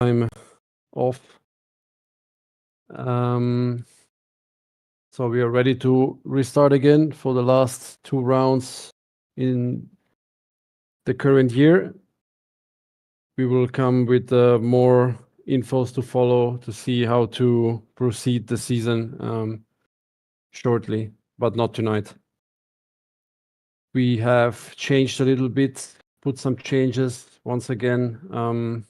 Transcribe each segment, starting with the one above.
time off. So we are ready to restart again for the last 2 rounds in the current year. We will come with more infos to follow to see how to proceed the season shortly, but not tonight. We have changed a little bit, put some changes once again,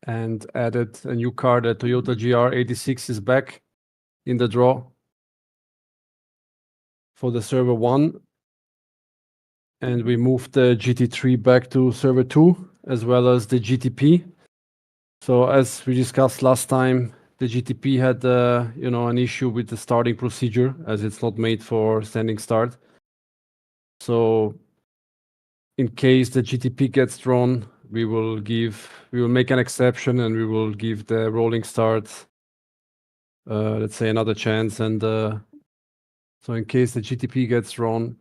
and added a new car. The Toyota GR86 is back in the draw for the server 1. And we moved the GT3 back to server 2, as well as the GTP. So as we discussed last time, the GTP had an issue with the starting procedure, as it's not made for standing start. So in case the GTP gets drawn, we will make an exception, and we will give the rolling start, let's say, another chance. And so in case the GTP gets drawn,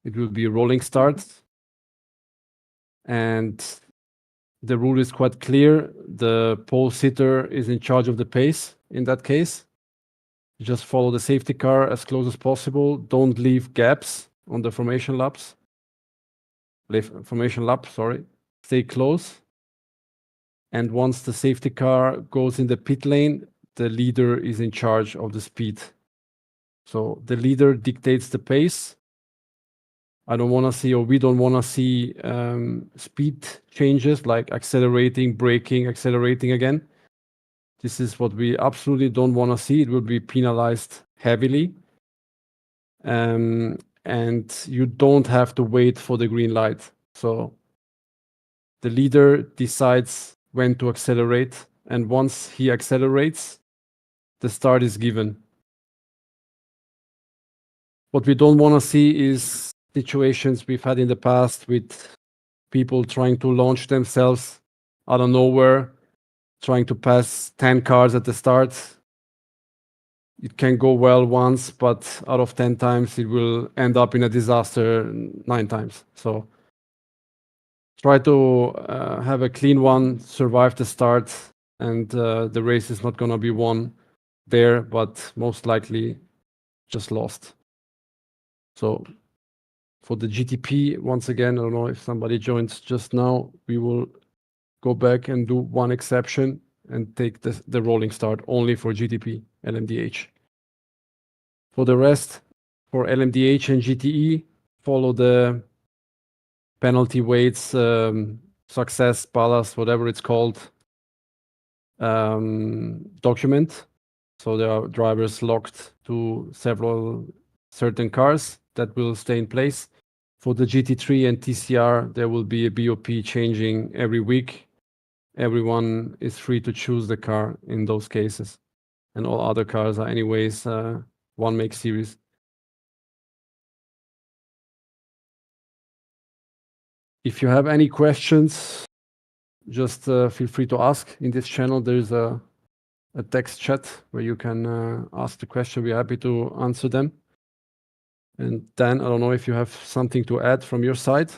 it will be a rolling start. And the rule is quite clear. The pole sitter is in charge of the pace in that case. You just follow the safety car as close as possible. Don't leave gaps on the formation laps. Stay close. And once the safety car goes in the pit lane, the leader is in charge of the speed. So the leader dictates the pace. We don't want to see speed changes like accelerating, braking, accelerating again. This is what we absolutely don't want to see. It will be penalized heavily. And you don't have to wait for the green light. So the leader decides when to accelerate. And once he accelerates, the start is given. What we don't want to see is situations we've had in the past with people trying to launch themselves out of nowhere, trying to pass 10 cars at the start. It can go well once, but out of 10 times, it will end up in a disaster 9 times. So try to have a clean one, survive the start, and the race is not going to be won there, but most likely just lost. So for the GTP, once again, I don't know if somebody joins just now, we will go back and do one exception and take the rolling start only for GTP, LMDH. For the rest, for LMDH and GTE, follow the penalty weights, success, ballast, whatever it's called, document. So there are drivers locked to several certain cars that will stay in place. For the GT3 and TCR, there will be a BOP changing every week. Everyone is free to choose the car in those cases. And all other cars are anyways one make series. If you have any questions, just feel free to ask. In this channel, there is a text chat where you can ask the question. We're happy to answer them. And Dan, I don't know if you have something to add from your side.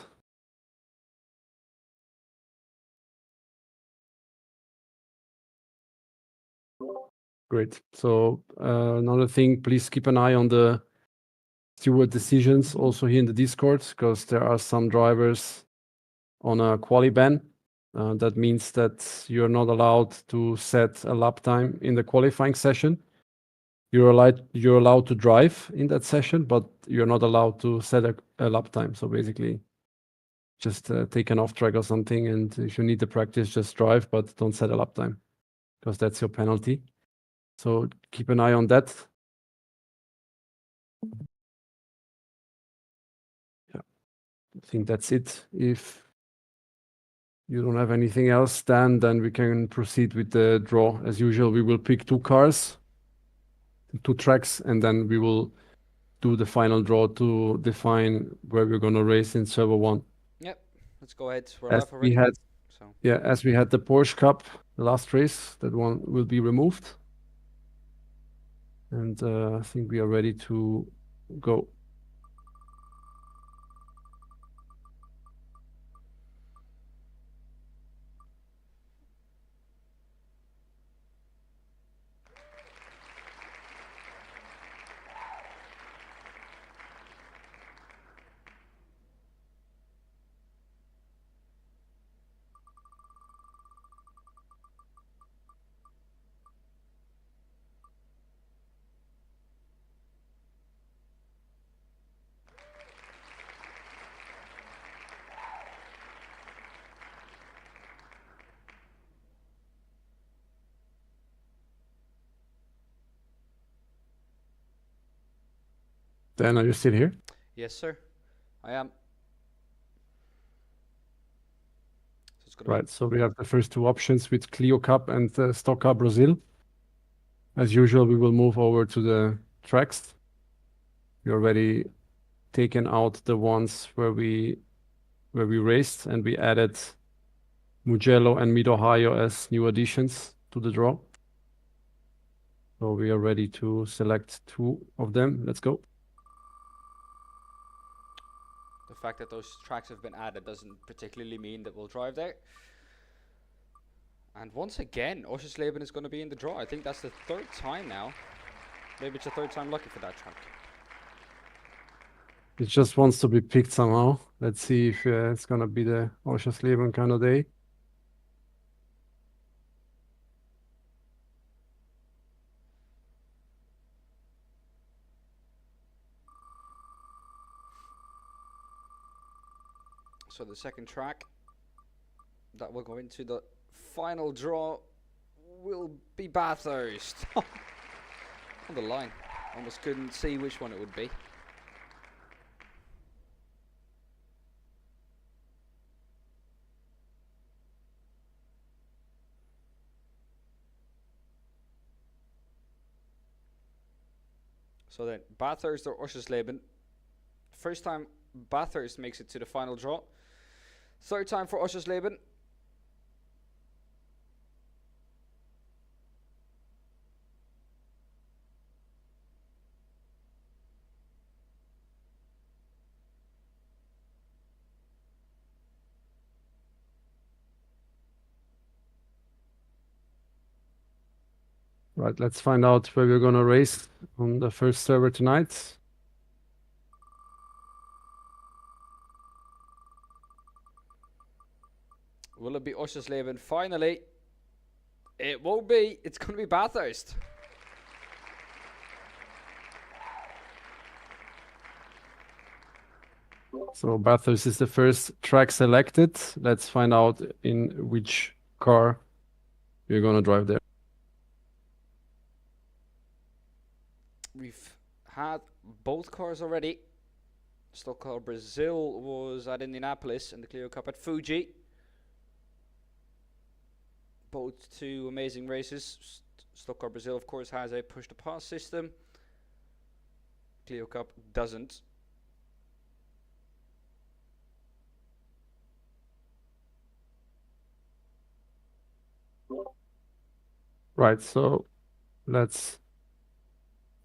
Great. So another thing, please keep an eye on the steward decisions also here in the Discord, because there are some drivers on a quali ban. That means that you're not allowed to set a lap time in the qualifying session. You're allowed to drive in that session, but you're not allowed to set a lap time. So basically, just take an off track or something, and if you need the practice, just drive, but don't set a lap time, because that's your penalty. So keep an eye on that. Yeah, I think that's it. If you don't have anything else, Dan, then we can proceed with the draw. As usual, we will pick 2 cars, 2 tracks, and then we will do the final draw to define where we're going to race in server 1. Yep, let's go ahead. We're As live already. as we had the Porsche Cup, the last race, that one will be removed. And I think we are ready to go. Dan, are you still here? Yes, sir. I am. So it's gonna be. Right. So we have the first two options with Clio Cup and Stock Car Brazil. As usual, we will move over to the tracks. We already taken out the ones where we raced, and we added Mugello and Mid Ohio as new additions to the draw. So we are ready to select two of them. Let's go. The fact that those tracks have been added doesn't particularly mean that we'll drive there. And once again, Oschersleben is going to be in the draw. I think that's the third time now. Maybe it's the third time lucky for that track. It just wants to be picked somehow. Let's see if it's gonna be the Oschersleben kind of day. So the second track that will go into the final draw will be Bathurst. On the line. Almost couldn't see which one it would be. So then, Bathurst or Oschersleben. First time Bathurst makes it to the final draw. Third time for Oschersleben. Right, let's find out where we're gonna race on the first server tonight. Will it be Oschersleben? Finally, it won't be. It's going to be Bathurst. So Bathurst is the first track selected. Let's find out in which car you're gonna drive there. We've had both cars already. Stock Car Brazil was at Indianapolis and the Clio Cup at Fuji. Both two amazing races. Stock Car Brazil, of course, has a push-to-pass system. Clio Cup doesn't. Right, so let's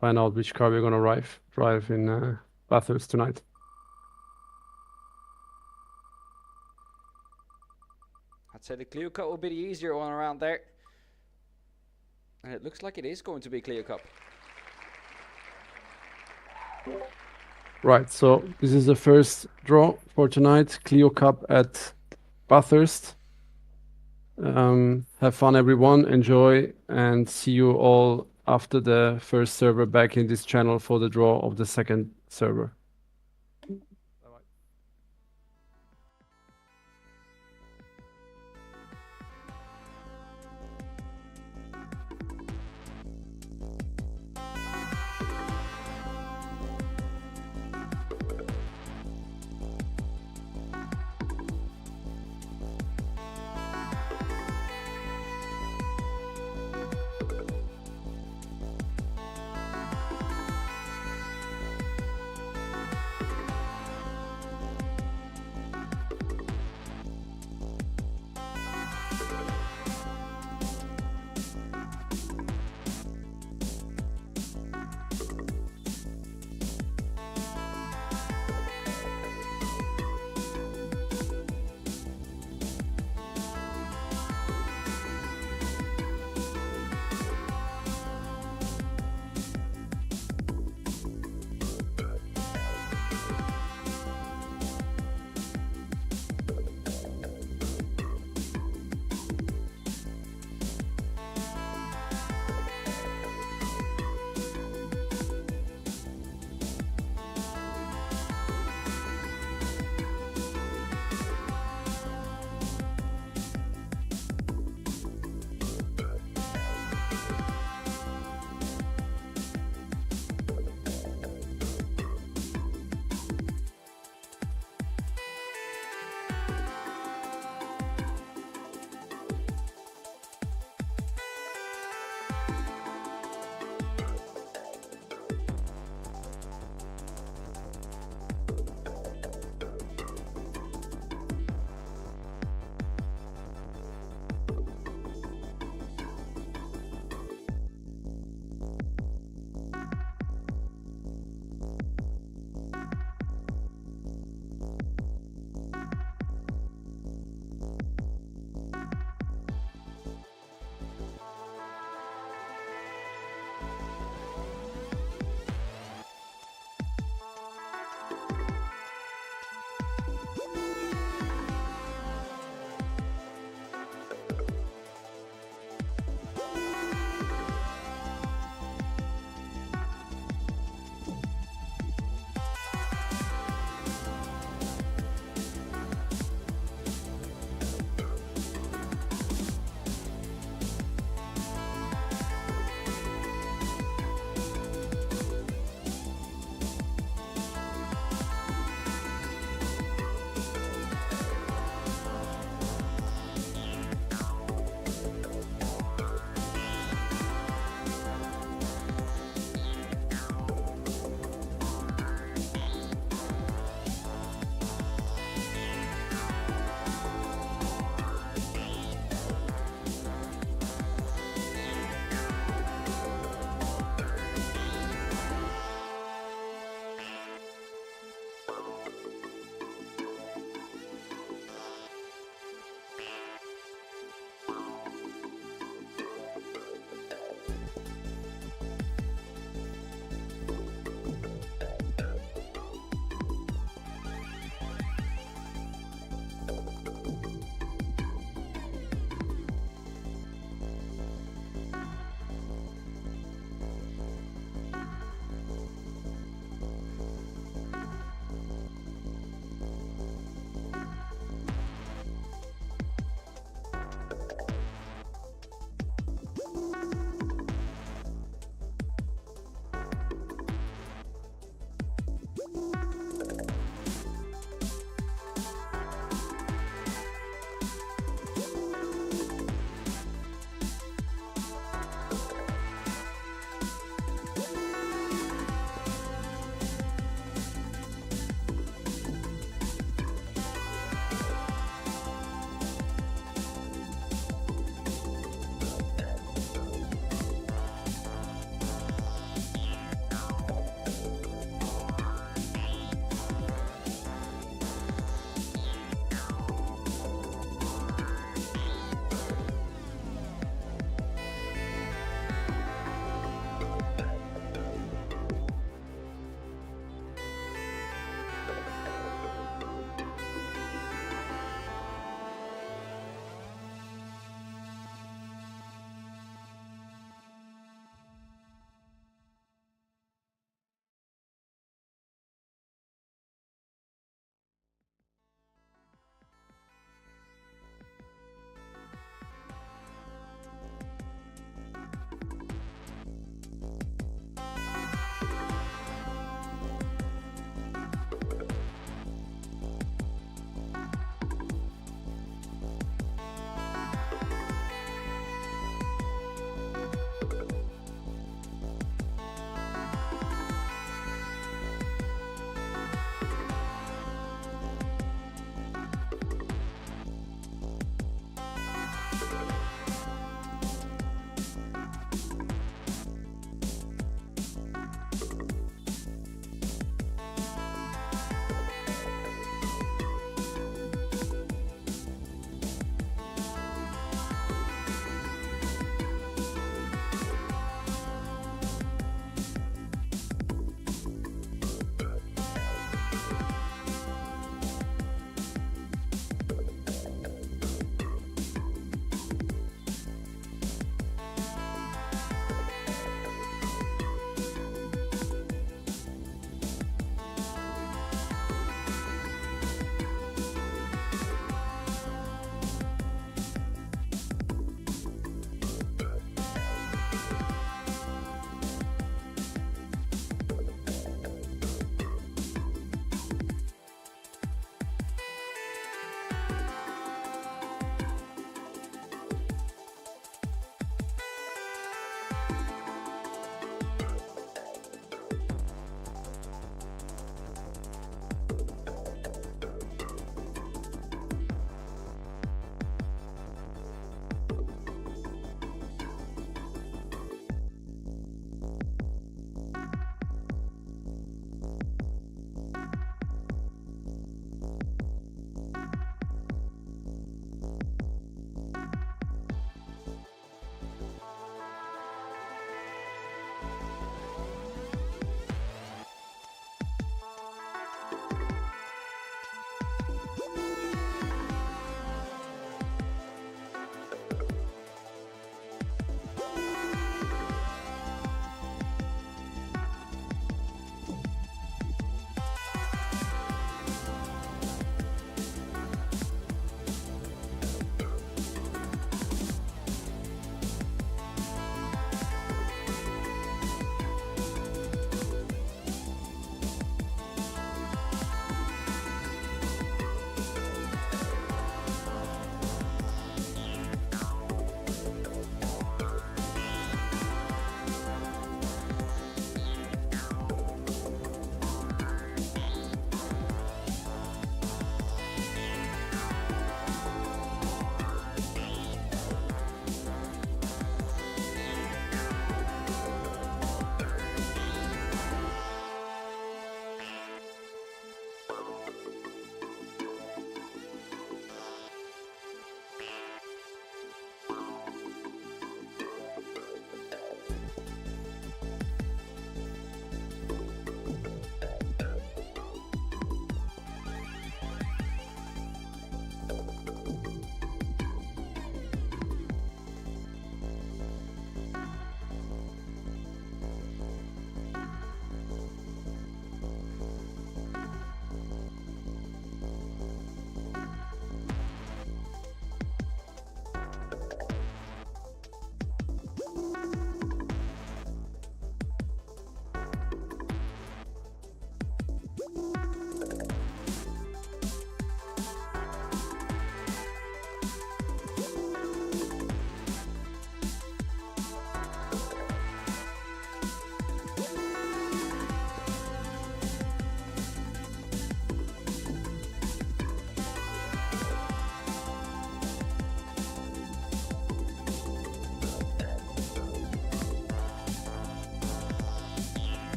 find out which car we're gonna drive in Bathurst tonight. I'd say the Clio Cup will be the easier one around there. And it looks like it is going to be Clio Cup. Right, so this is the first draw for tonight. Clio Cup at Bathurst. Have fun, everyone. Enjoy, and see you all after the first server back in this channel for the draw of the second server.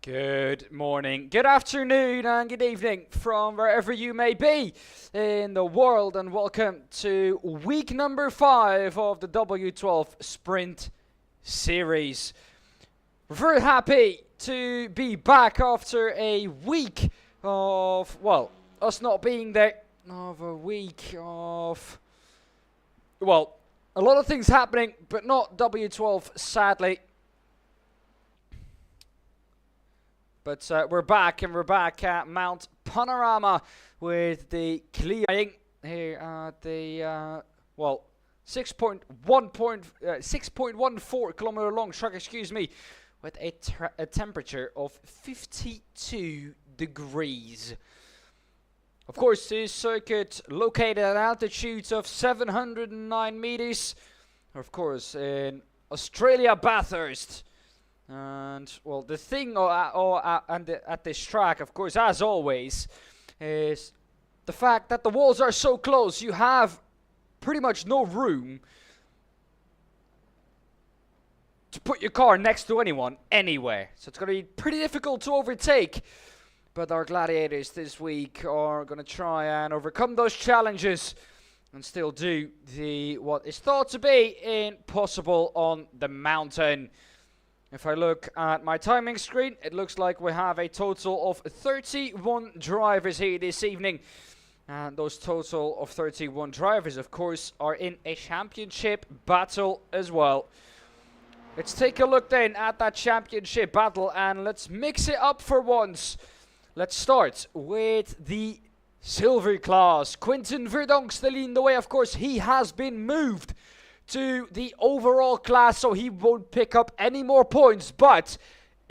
Good morning, good afternoon, and good evening from wherever you may be in the world, and welcome to week number 5 of the W12 Sprint Series. We're very happy to be back after a week of, well, us not being there, of a week of, well, a lot of things happening, but not W12, sadly. But we're back, and we're back at Mount Panorama with the clearing here at the, 6.14 kilometer long track, with a temperature of 52 degrees. Of course, this circuit located at an altitude of 709 meters, of course, in Australia, Bathurst. And, well, the thing at this track, of course, as always, is the fact that the walls are so close. You have pretty much no room to put your car next to anyone, anywhere. So it's going to be pretty difficult to overtake. But our gladiators this week are going to try and overcome those challenges and still do what is thought to be impossible on the mountain. If I look at my timing screen, it looks like we have a total of 31 drivers here this evening. And those total of 31 drivers, of course, are in a championship battle as well. Let's take a look then at that championship battle, and let's mix it up for once. Let's start with the silver class. Quinten Verdonk still leading the way. Of course, he has been moved to the overall class, so he won't pick up any more points. But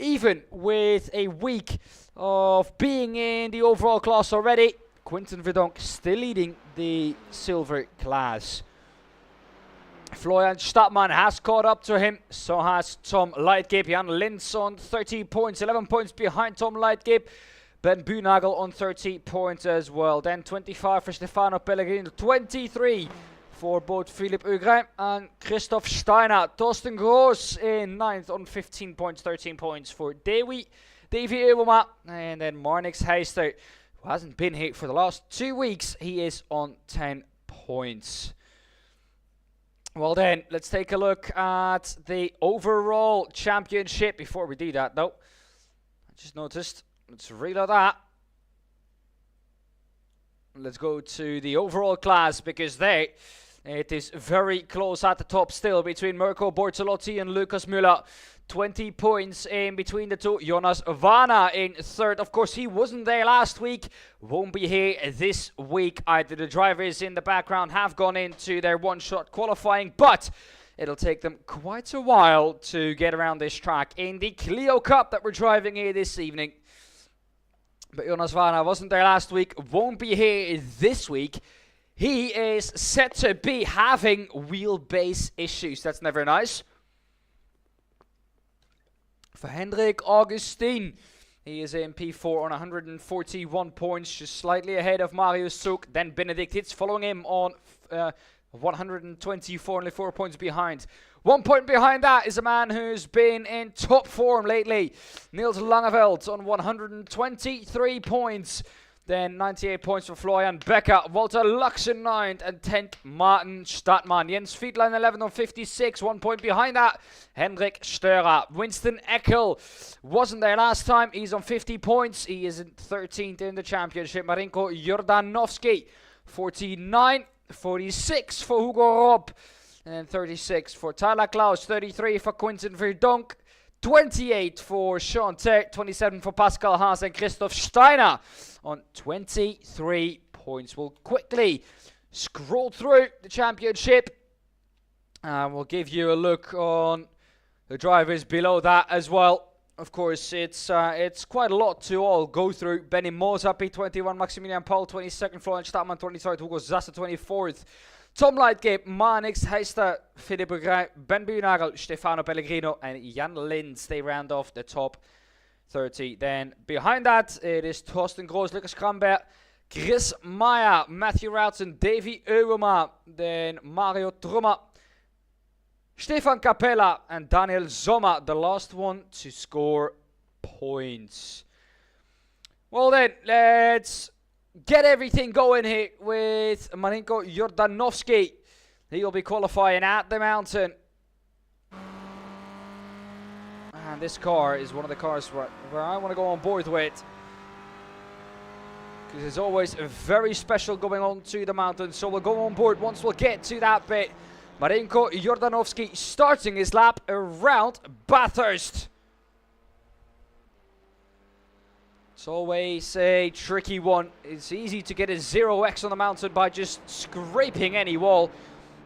even with a week of being in the overall class already, Quinten Verdonk still leading the silver class. Florian Stadtmann has caught up to him, so has Tom Leitgeb. Jan Lins on 30 points, 11 points behind Tom Leitgeb. Ben Buhnagel on 30 points as well. Then 25 for Stefano Pellegrino, 23 for both Philippe Hugrin and Christoph Steiner. Torsten Groos in 9th on 15 points, 13 points for Davy Uwema. And then Marnix Heister, who hasn't been here for the last 2 weeks, he is on 10 points. Well then, let's take a look at the overall championship. Before we do that though, I just noticed, let's reload that. Let's go to the overall class, because it is very close at the top still between Mirko Bortolotti and Lucas Müller. 20 points in between the two. Jonas Vana in 3rd. Of course, he wasn't there last week. Won't be here this week either. The drivers in the background have gone into their one-shot qualifying, but it'll take them quite a while to get around this track in the Clio Cup that we're driving here this evening. But Jonas Vana wasn't there last week. Won't be here this week. He is set to be having wheelbase issues. That's never nice. For Hendrik Augustin, he is in P4 on 141 points, just slightly ahead of Mario Suk. Then Benedict Hitz following him on 124, only 4 points behind. 1 point behind that is a man who's been in top form lately. Niels Langeveld on 123 points. Then 98 points for Florian Becker. Walter Luxen 9th, and 10th Martin Stadtmann. Jens Fiedler 11th on 56. 1 point behind that, Hendrik Störer. Winston Eckel wasn't there last time. He's on 50 points. He is in 13th in the championship. Marinko Jordanovski 49. 46 for Hugo Rob. And 36 for Tyler Klaus. 33 for Quinten Verdonk. 28 for Sean Ter, 27 for Pascal Haas and Christoph Steiner on 23 points. We'll quickly scroll through the championship and we'll give you a look on the drivers below that as well. Of course, it's quite a lot to all go through. Benny Moser, P21, Maximilian Paul, 22nd, Florian Stadtmann, 23rd, Hugo Zasse, 24th. Tom Leitgeb, Marnix Heister, Philippe Hugrin, Ben Buhnagel, Stefano Pellegrino, and Jan Lins. They round off the top 30. Then behind that, it is Torsten Groos, Lucas Kramberg, Chris Meyer, Matthew Routzen, Davy Uwema, then Mario Trummer, Stefan Capella, and Daniel Sommer, the last one to score points. Well then, let's get everything going here with Marinko Jordanovski. He'll be qualifying at the mountain. And this car is one of the cars where I want to go on board with. Because it's always very special going on to the mountain. So we'll go on board once we'll get to that bit. Marinko Jordanovski starting his lap around Bathurst. It's always a tricky one. It's easy to get a 0x on the mountain by just scraping any wall.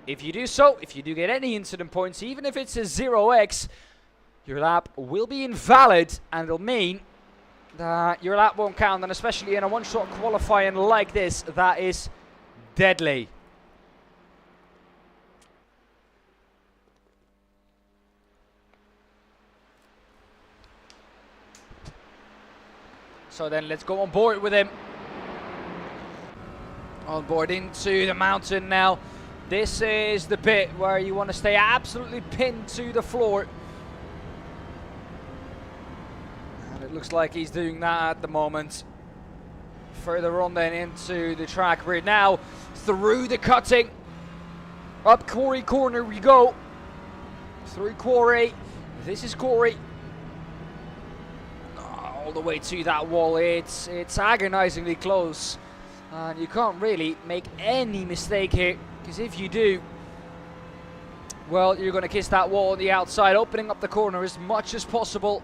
If you do so, if you do get any incident points, even if it's a 0x, your lap will be invalid, and it'll mean that your lap won't count, and especially in a one-shot qualifying like this, that is deadly. So then let's go on board with him. On board into the mountain now. This is the bit where you want to stay absolutely pinned to the floor. And it looks like he's doing that at the moment. Further on then into the track. We're now through the cutting. Up Quarry Corner we go. Through Quarry. This is Quarry. All the way to that wall. It's agonizingly close. And you can't really make any mistake here. Because if you do, well, you're going to kiss that wall on the outside, opening up the corner as much as possible.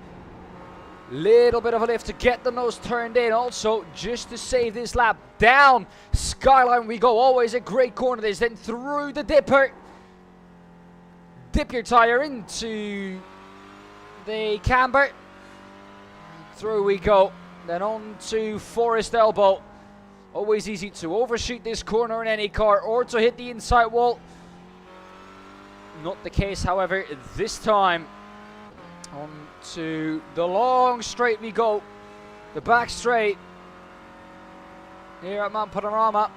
Little bit of a lift to get the nose turned in. Also, just to save this lap, down Skyline we go. Always a great corner this. Then through the dipper. Dip your tire into the camber. Through we go. Then on to Forest Elbow. Always easy to overshoot this corner in any car or to hit the inside wall. Not the case, however, this time. On to the long straight we go. The back straight. Here at Mount Panorama.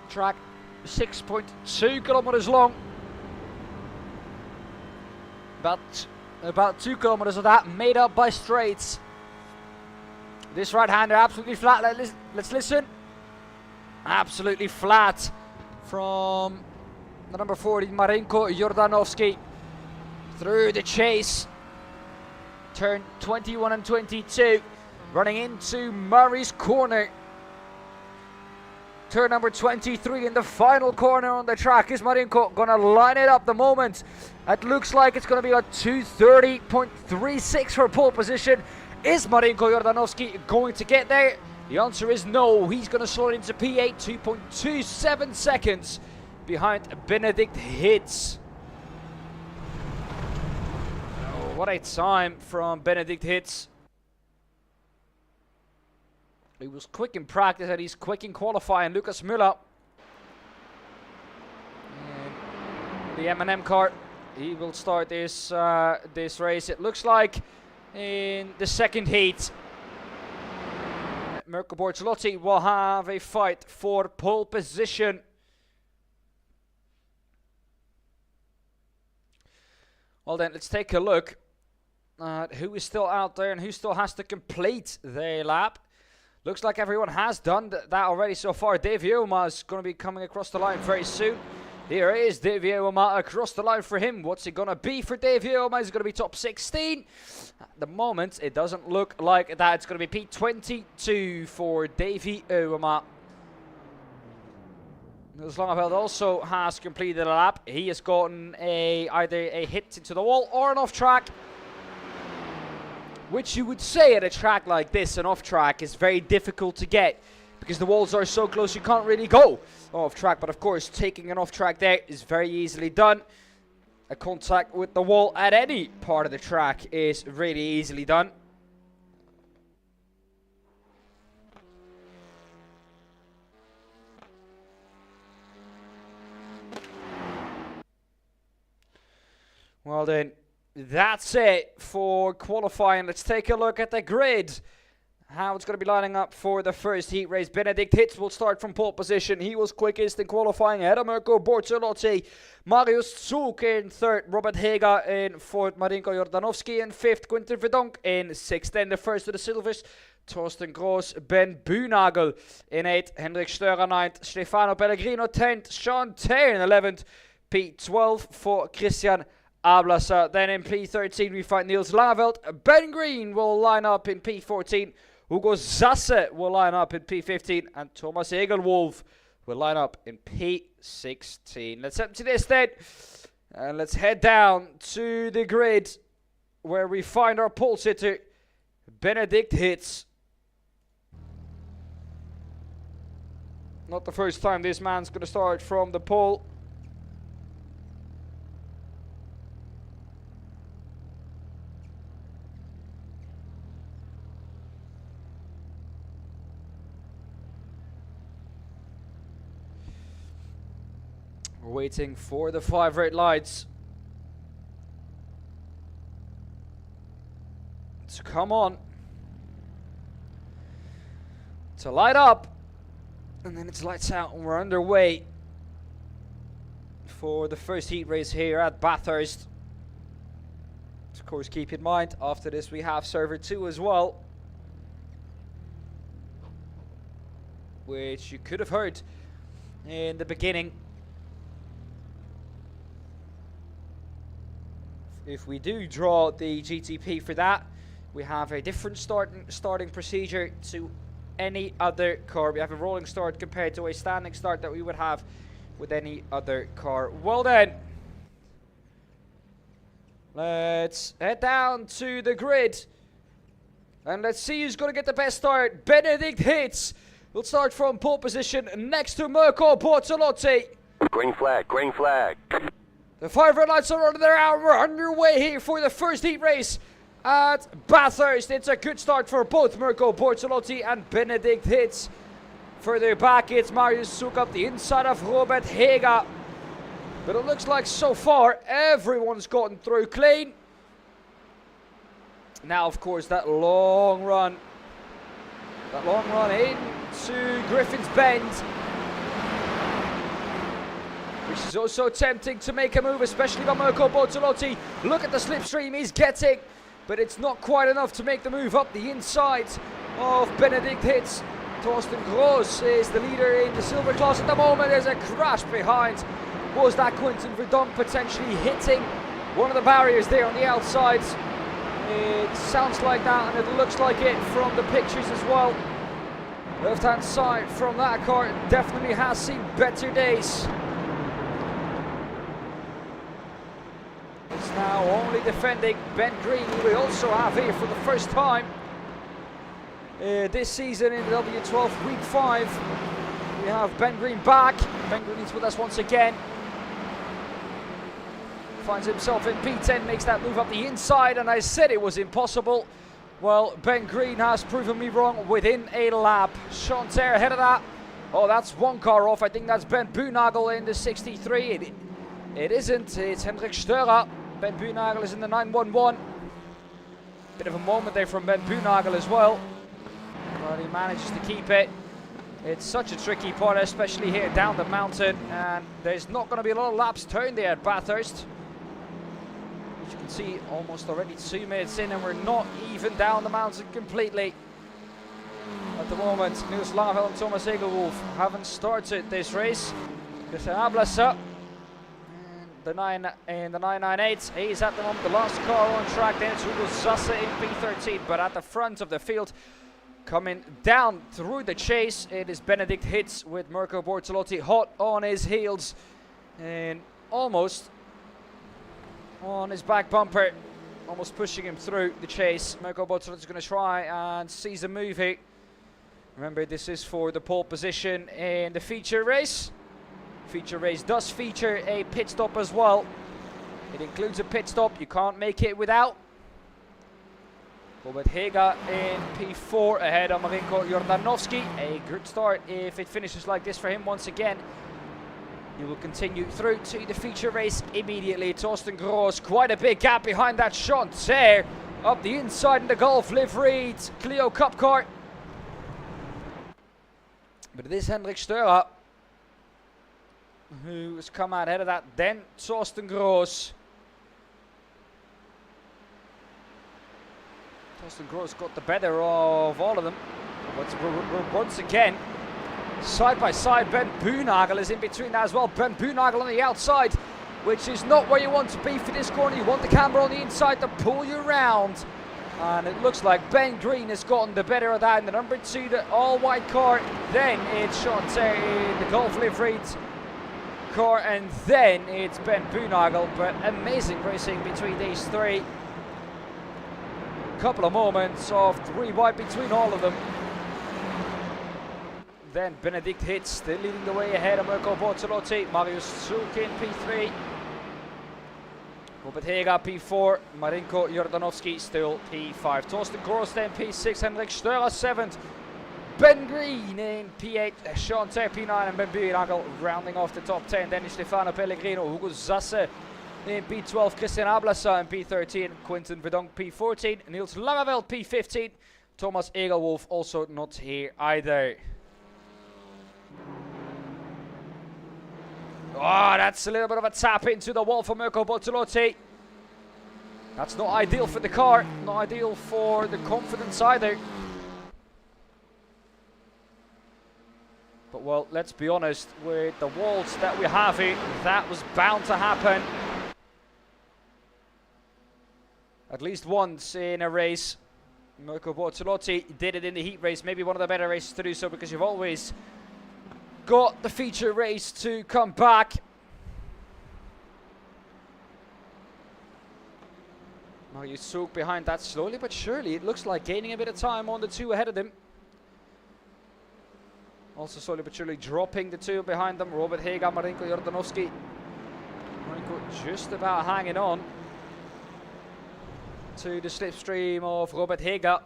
Track 6.2 kilometers long. About 2 kilometers of that made up by straights. This right-hander absolutely flat. Let's listen. Absolutely flat from the number 40, Marinko Jordanovski. Through the chase. Turn 21 and 22. Running into Murray's Corner. Turn number 23 in the final corner on the track. Is Marinko going to line it up the moment? It looks like it's going to be a 2:30.36 for pole position. Is Marinko Jordanovski going to get there? The answer is no. He's going to slow it into P8, 2.27 seconds behind Benedict Hitz. Oh, what a time from Benedict Hitz. He was quick in practice and he's quick in qualifying. Lucas Müller. And the M&M car. He will start this race. It looks like in the second heat. Mirko Bortolotti will have a fight for pole position. Well then, let's take a look at who is still out there and who still has to complete their lap. Looks like everyone has done that already so far. Dave Yeoma is going to be coming across the line very soon. Here is Dave Yeoma across the line for him. What's it going to be for Dave Yeoma? Is it going to be top 16? At the moment, it doesn't look like that. It's going to be P22 for Davey Yeoma. Niels Langeveld also has completed a lap. He has gotten either a hit into the wall or an off track. Which you would say at a track like this, an off track is very difficult to get. Because the walls are so close you can't really go off track. But of course, taking an off track there is very easily done. A contact with the wall at any part of the track is really easily done. Well then, that's it for qualifying. Let's take a look at the grid. how it's going to be lining up for the first heat race. Benedict Hitz will start from pole position. He was quickest in qualifying ahead of Mirko Bortolotti. Marius Zug in third. Robert Hega in fourth. Marinko Jordanovski in fifth. Quinten Verdonk in sixth. Then the first to the silvers, Torsten Gross, Ben Buhnagel in 8th, Hendrik Störer 9th, Stefano Pellegrino 10th, Sean Taylor in 11th, P12 for Christian Ablasser. Then in P13 we find Niels Langeveld. Ben Green will line up in P14, Hugo Zasse will line up in P15, and Thomas Egelwolf will line up in P16. Let's empty this then, and let's head down to the grid where we find our pole sitter, Benedict Hitz. Not the first time this man's going to start from the pole. We're waiting for the 5 red lights to come on, to light up, and then it's lights out and we're underway for the first heat race here at Bathurst. Of course, keep in mind, after this we have server 2 as well, which you could have heard in the beginning. If we do draw the GTP for that, we have a different starting procedure to any other car. We have a rolling start compared to a standing start that we would have with any other car. Well then, let's head down to the grid and let's see who's going to get the best start. Benedict Hitz will start from pole position next to Mirko Bortolotti. Green flag, green flag. The 5 red lights are on there, and we're underway here for the first heat race at Bathurst. It's a good start for both Mirko Bortolotti and Benedict Hitz. Further back, it's Marius Zug up the inside of Robert Hega. But it looks like so far everyone's gotten through clean. Now, of course, that long run into Griffin's Bend, which is also tempting to make a move, especially by Mirko Bortolotti. Look at the slipstream he's getting, but it's not quite enough to make the move up the inside of Benedict Hitz. Torsten Gross is the leader in the silver class at the moment. There's a crash behind. Was that Quinten Verdonk potentially hitting one of the barriers there on the outside? It sounds like that, and it looks like it from the pictures as well. Left hand side from that car definitely has seen better days. It's now only defending Ben Green, who we also have here for the first time this season in the W12 Week 5. We have Ben Green back. Ben Green is with us once again. Finds himself in P10, makes that move up the inside, and I said it was impossible. Well, Ben Green has proven me wrong within a lap. Sean Taylor ahead of that. Oh, that's one car off. I think that's Ben Buhnagel in the 63. It isn't. It's Hendrik Störer. Ben Buhnagel is in the 911. Bit of a moment there from Ben Buhnagel as well, but he manages to keep it. It's such a tricky part, especially here down the mountain, and there's not going to be a lot of laps turned there at Bathurst. As you can see, almost already 2 minutes in, and we're not even down the mountain completely at the moment. Niels Langeveld and Thomas Egelwolf haven't started this race. Christian Ablasser the 998. He's at the moment the last car on track. Then it's Hugo Zasse in P13, but at the front of the field, coming down through the chase, it is Benedict Hitz with Mirko Bortolotti hot on his heels and almost on his back bumper, almost pushing him through the chase. Mirko Bortolotti is going to try and seize a move here. Remember, this is for the pole position in the feature race. Feature race does feature a pit stop as well. It includes a pit stop, you can't make it without. Robert Hega in P4 ahead of Marinko Jordanovski. A good start if it finishes like this for him once again. He will continue through to the feature race immediately. Torsten Gross, quite a big gap behind that Sean Taylor. Up the inside in the Golf liveried Clio Cup car. But it is Henrik Störer who has come out ahead of that. Then Torsten Gross. Torsten Gross got the better of all of them. But we're once again side by side. Ben Buhnagel is in between that as well. Ben Buhnagel on the outside, which is not where you want to be for this corner. You want the camera on the inside to pull you around. And it looks like Ben Green has gotten the better of that in the number 2, the all-white car. Then it's Sean Terry in the golf liveried car. And then it's Ben Buhnagel. But amazing racing between these three. Couple of moments of 3 wide between all of them. Then Benedikt Hitz still leading the way ahead of Mirko Bortolotti. Marius Zuk in P3. Robert Heger P4. Marinko Jordanovski still P5. Torsten Gross then P6. Henrik Störer 7th. Ben Green in P8. Sean Ter P9 and Ben Buhnagel rounding off the top 10. Then Stefano Pellegrino. Hugo Zasse in P12, Christian Ablasa in P13, Quinten Verdonk P14, Niels Langeveld P15, Thomas Egelwolf also not here either. Oh, that's a little bit of a tap into the wall for Mirko Bortolotti. That's not ideal for the car, not ideal for the confidence either. But well, let's be honest, with the walls that we have here, that was bound to happen. At least once in a race. Mirko Bortolotti did it in the heat race. Maybe one of the better races to do so, because you've always got the feature race to come back. Marius Zuk behind that slowly but surely. It looks like gaining a bit of time on the 2 ahead of them. Also slowly but surely dropping the 2 behind them. Robert Heger, Marinko Jordanovski. Marinko just about hanging on to the slipstream of Robert Heger.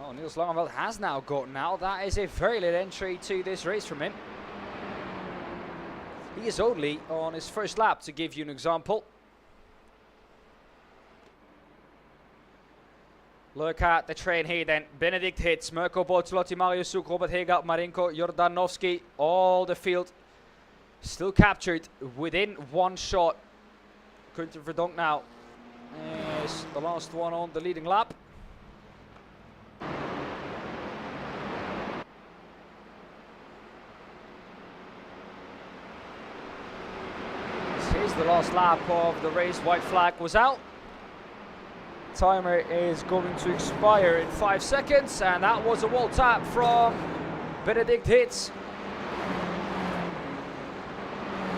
Oh, Niels Langeveld has now gotten out. That is a very late entry to this race from him. He is only on his first lap, to give you an example. Look at the train here then. Benedikt Hitz, Mirko Bortolotti, Marius Zuk, Robert Heger, Marinko Jordanovski. All the field still captured within 1 shot. Quinten Verdonk now is the last one on the leading lap. This is the last lap of the race. White flag was out. Timer is going to expire in 5 seconds, and that was a wall tap from Benedikt Hitz.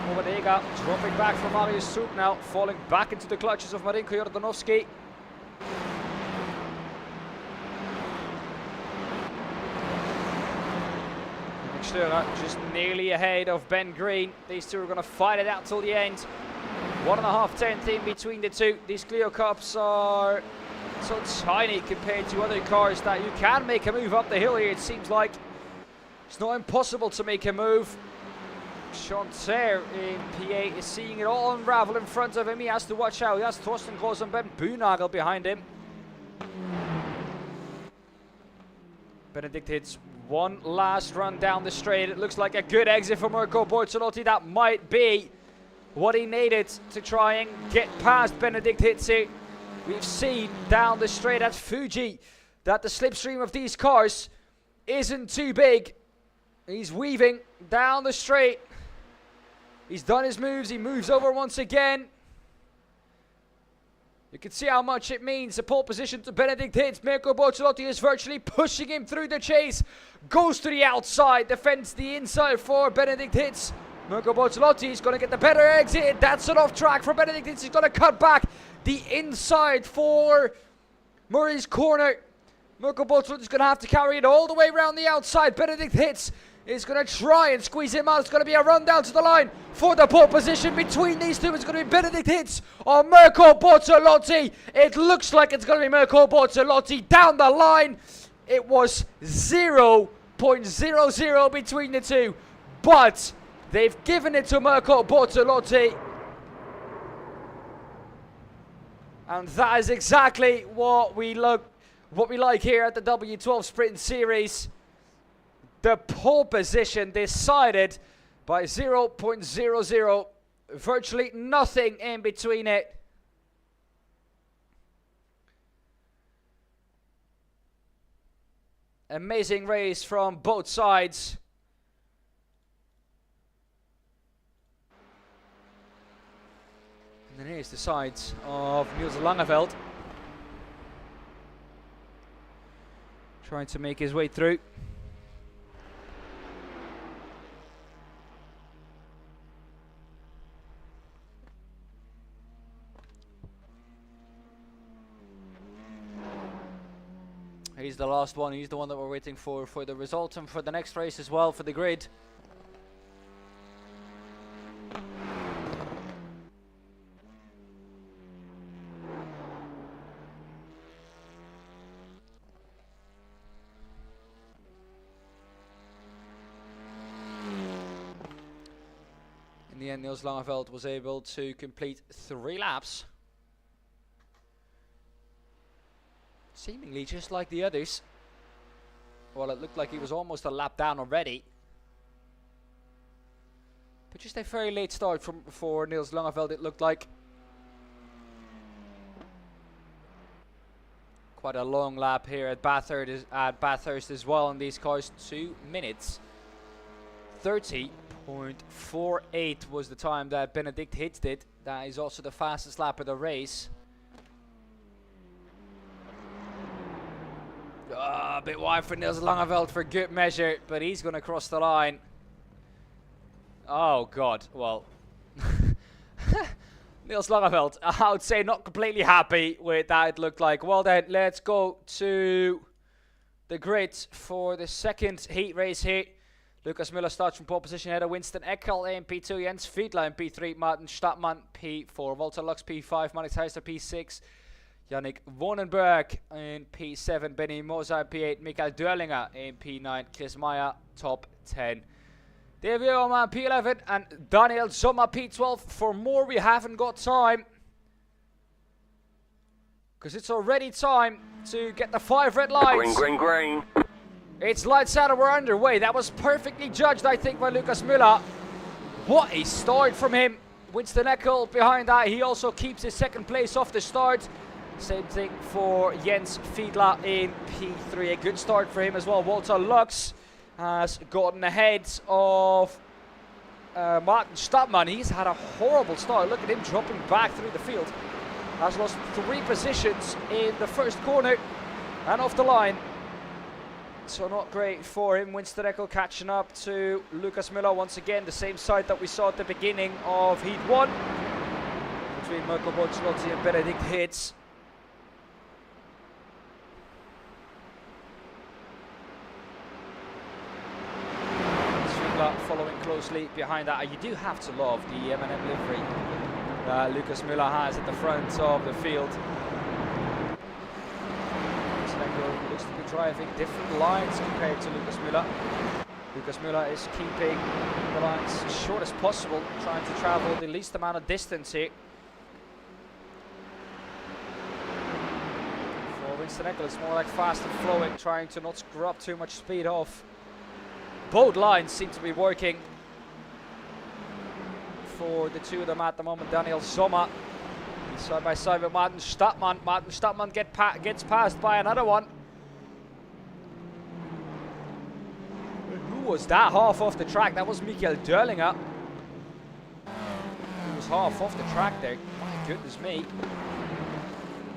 Robert Heger dropping back from Marius Zuk now, falling back into the clutches of Marinko Jordanovski. Henrik Störer just nearly ahead of Ben Green. These two are going to fight it out till the end. 1.5 tenths in between the two. These Clio Cups are so tiny compared to other cars that you can make a move up the hill here. It seems like it's not impossible to make a move. Sean Ter in P8 is seeing it all unravel in front of him. He has to watch out. He has Torsten Gross and Ben Buhnagel behind him. Benedikt Hitz one last run down the straight. It looks like a good exit for Mirko Bortolotti. That might be what he needed to try and get past Benedikt Hitz. We've seen down the straight at Fuji that the slipstream of these cars isn't too big. He's weaving down the straight. He's done his moves. He moves over once again. You can see how much it means. The pole position to Benedikt Hitz. Mirko Bortolotti is virtually pushing him through the chase. Goes to the outside. Defends the inside for Benedikt Hitz. Mirko Bortolotti is going to get the better exit. That's an off track for Benedikt Hitz. He's going to cut back the inside for Murray's corner. Mirko Bortolotti is going to have to carry it all the way around the outside. Benedikt Hitz is going to try and squeeze him out. It's going to be a run down to the line for the pole position between these two. It's going to be Benedikt Hitz or Mirko Bortolotti. It looks like it's going to be Mirko Bortolotti down the line. It was 0.00 between the two, but they've given it to Mirko Bortolotti. And that is exactly what we what we like here at the W12 Sprint Series. The pole position decided by 0.00. Virtually nothing in between it. Amazing race from both sides. And then here's the sides of Niels Langeveld. Trying to make his way through. He's the last one. He's the one that we're waiting for the result and for the next race as well, for the grid. In the end, Niels Langeveld was able to complete 3 laps. Seemingly just like the others. Well, it looked like he was almost a lap down already. But just a very late start for Niels Langeveld, it looked like. Quite a long lap here at Bathurst as well in these cars. 2 minutes 30.48 was the time that Benedict hit it. That is also the fastest lap of the race. A bit wide for Niels Langeveld for good measure, but he's going to cross the line. Oh god, well. Niels Langeveld, I would say not completely happy with that, it looked like. Well then, let's go to the grid for the second heat race here. Lucas Müller starts from pole position ahead of Winston Eckel in P2, Jens Fiedler in P3, Martin Stadtmann P4, Walter Lux P5, Manik Heister P6, Yannick Wonenberg in P7, Benny Moser in P8, Michael Dörlinger in P9, Chris Meyer top 10. David Oman P11 and Daniel Sommer P12. For more we haven't got time, because it's already time to get the 5 red lights. Green, green, green. It's lights out and we're underway. That was perfectly judged, I think, by Lucas Müller. What a start from him. Winston Eckel behind that. He also keeps his second place off the start. Same thing for Jens Fiedler in P3. A good start for him as well. Walter Lux has gotten ahead of Martin Stadtmann. He's had a horrible start. Look at him dropping back through the field. Has lost 3 positions in the first corner and off the line. So not great for him. Winston Eckel catching up to Lucas Müller once again. The same side that we saw at the beginning of Heat 1 between Mirko Bortolotti and Benedict Hitz. Following closely behind that. You do have to love the M&M livery that Lucas Müller has at the front of the field. Looks to be driving different lines compared to Lucas Müller. Lucas Müller is keeping the lines as short as possible, trying to travel the least amount of distance here. For Winston Eckel, it's more like fast and flowing, trying to not screw up too much speed off. Both lines seem to be working for the two of them at the moment. Daniel Sommer side by side with Martin Stadtmann. Martin Stadtmann gets passed by another one. Who was that half off the track? That was Michael Dörlinger. He was half off the track there. My goodness me.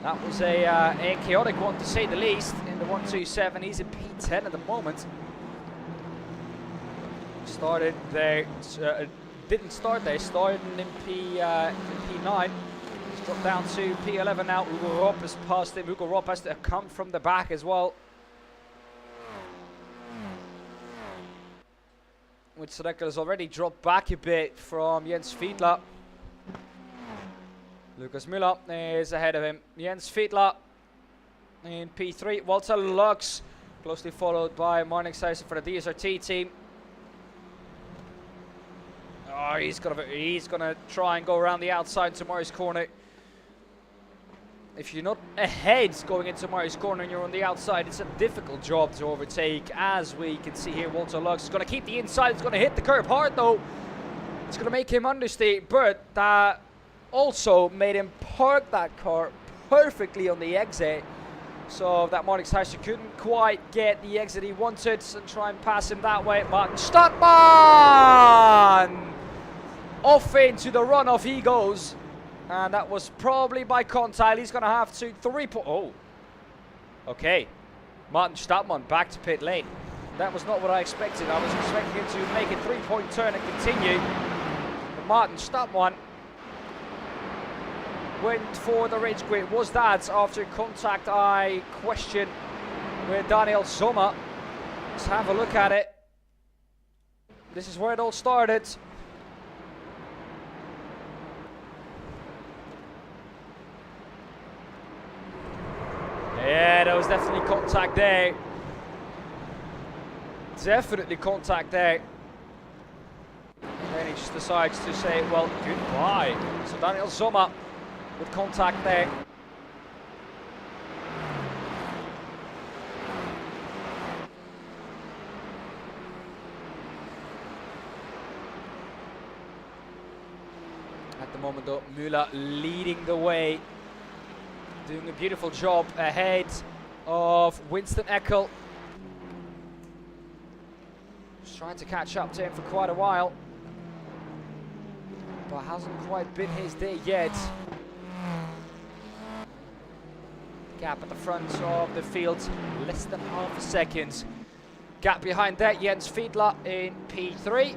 That was a chaotic one to say the least in the 127. He's in P10 at the moment. Started there, didn't start there, started in P9. He's dropped down to P11 now. Hugo Ropp has passed him. Hugo Ropp has to come from the back as well. Winston Eckel has already dropped back a bit from Jens Fiedler. Lucas Müller is ahead of him. Jens Fiedler in P3. Walter Lux closely followed by Marnik Heister for the DSRT team. Oh, he's gonna try and go around the outside to Murray's corner. if you're not ahead going into Murray's corner and you're on the outside, it's a difficult job to overtake. As we can see here, Walter Lux is going to keep the inside. It's going to hit the curb hard though. It's going to make him understate, but that also made him park that car perfectly on the exit. So that Marnix Heischer couldn't quite get the exit he wanted and try and pass him that way. Martin Stadtmann! Off into the runoff he goes. And that was probably by contact. He's going to have to Oh. Okay. Martin Stadtmann back to pit lane. That was not what I expected. I was expecting him to make a 3-point turn and continue. But Martin Stadtmann went for the rage quit. Was that after contact, I question, with Daniel Sommer? Let's have a look at it. This is where it all started. Yeah, there was definitely contact there. Definitely contact there. And then he just decides to say, well, goodbye. So Daniel Sommer with contact there. At the moment though, Müller leading the way. Doing a beautiful job ahead of Winston Eckel. Just trying to catch up to him for quite a while. But hasn't quite been his day yet. Gap at the front of the field, less than half a second. Gap behind that, Jens Fiedler in P3.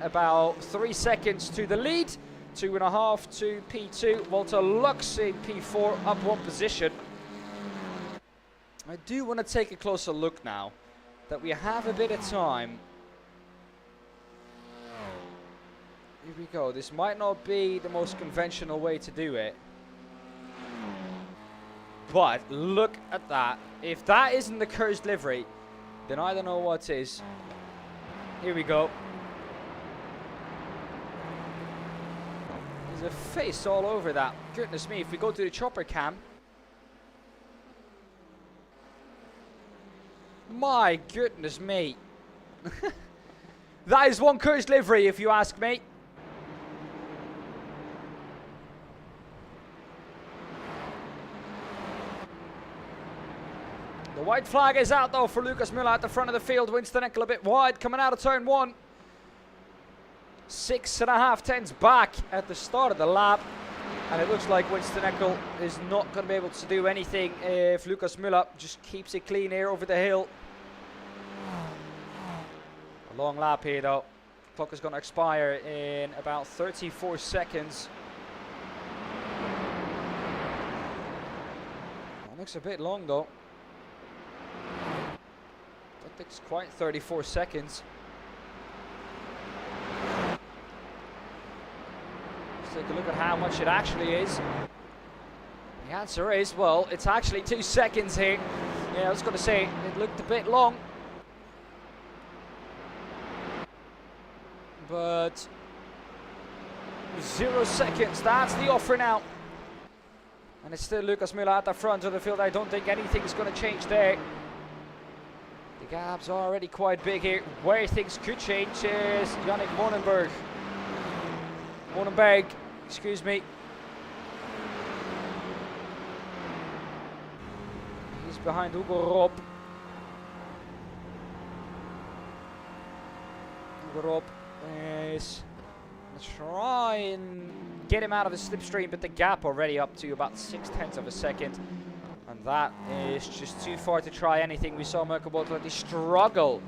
About 3 seconds to the lead. 2.5 to P2. Walter Lux in P4, up 1 position. I do want to take a closer look now that we have a bit of time. Here we go. This might not be the most conventional way to do it. But look at that. If that isn't the cursed livery, then I don't know what is. Here we go. There's a face all over that. Goodness me, if we go to the chopper cam. My goodness me. That is one cursed livery if you ask me. The white flag is out though for Lucas Müller at the front of the field. Winston Eckel a bit wide coming out of turn 1. 6.5 tenths back at the start of the lap. And it looks like Winston Eckel is not going to be able to do anything if Lucas Müller just keeps it clean here over the hill. A long lap here though. Clock is going to expire in about 34 seconds. That looks a bit long though. That takes quite 34 seconds. Let's take a look at how much it actually is. The answer is, well, it's actually 2 seconds here. Yeah, I was going to say, it looked a bit long. But 0 seconds, that's the offer now. And it's still Lucas Müller at the front of the field. I don't think anything's going to change there. The gaps are already quite big here. Where things could change is Yannick Monenberg, excuse me. He's behind Hugo Rob. Hugo Rob is going to try and get him out of the slipstream, but the gap already up to about 0.6 of a second. And that is just too far to try anything. We saw Mirko Bortolatti struggle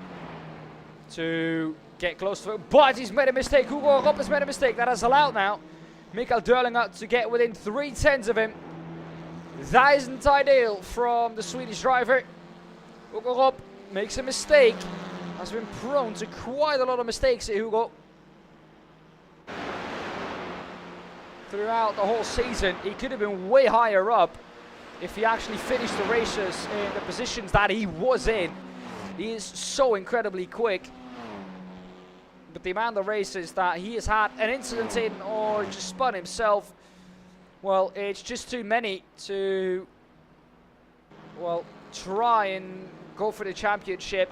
to get close to it, but he's made a mistake. Hugo Rob has made a mistake. That has allowed now Mikael Derlinger to get within 0.3 of him. That isn't ideal from the Swedish driver. Hugo Rob makes a mistake. Has been prone to quite a lot of mistakes here, Hugo. Throughout the whole season, he could have been way higher up if he actually finished the races in the positions that he was in. He is so incredibly quick. But the amount of races that he has had an incident in or just spun himself, Well, it's just too many to, well, try and go for the championship.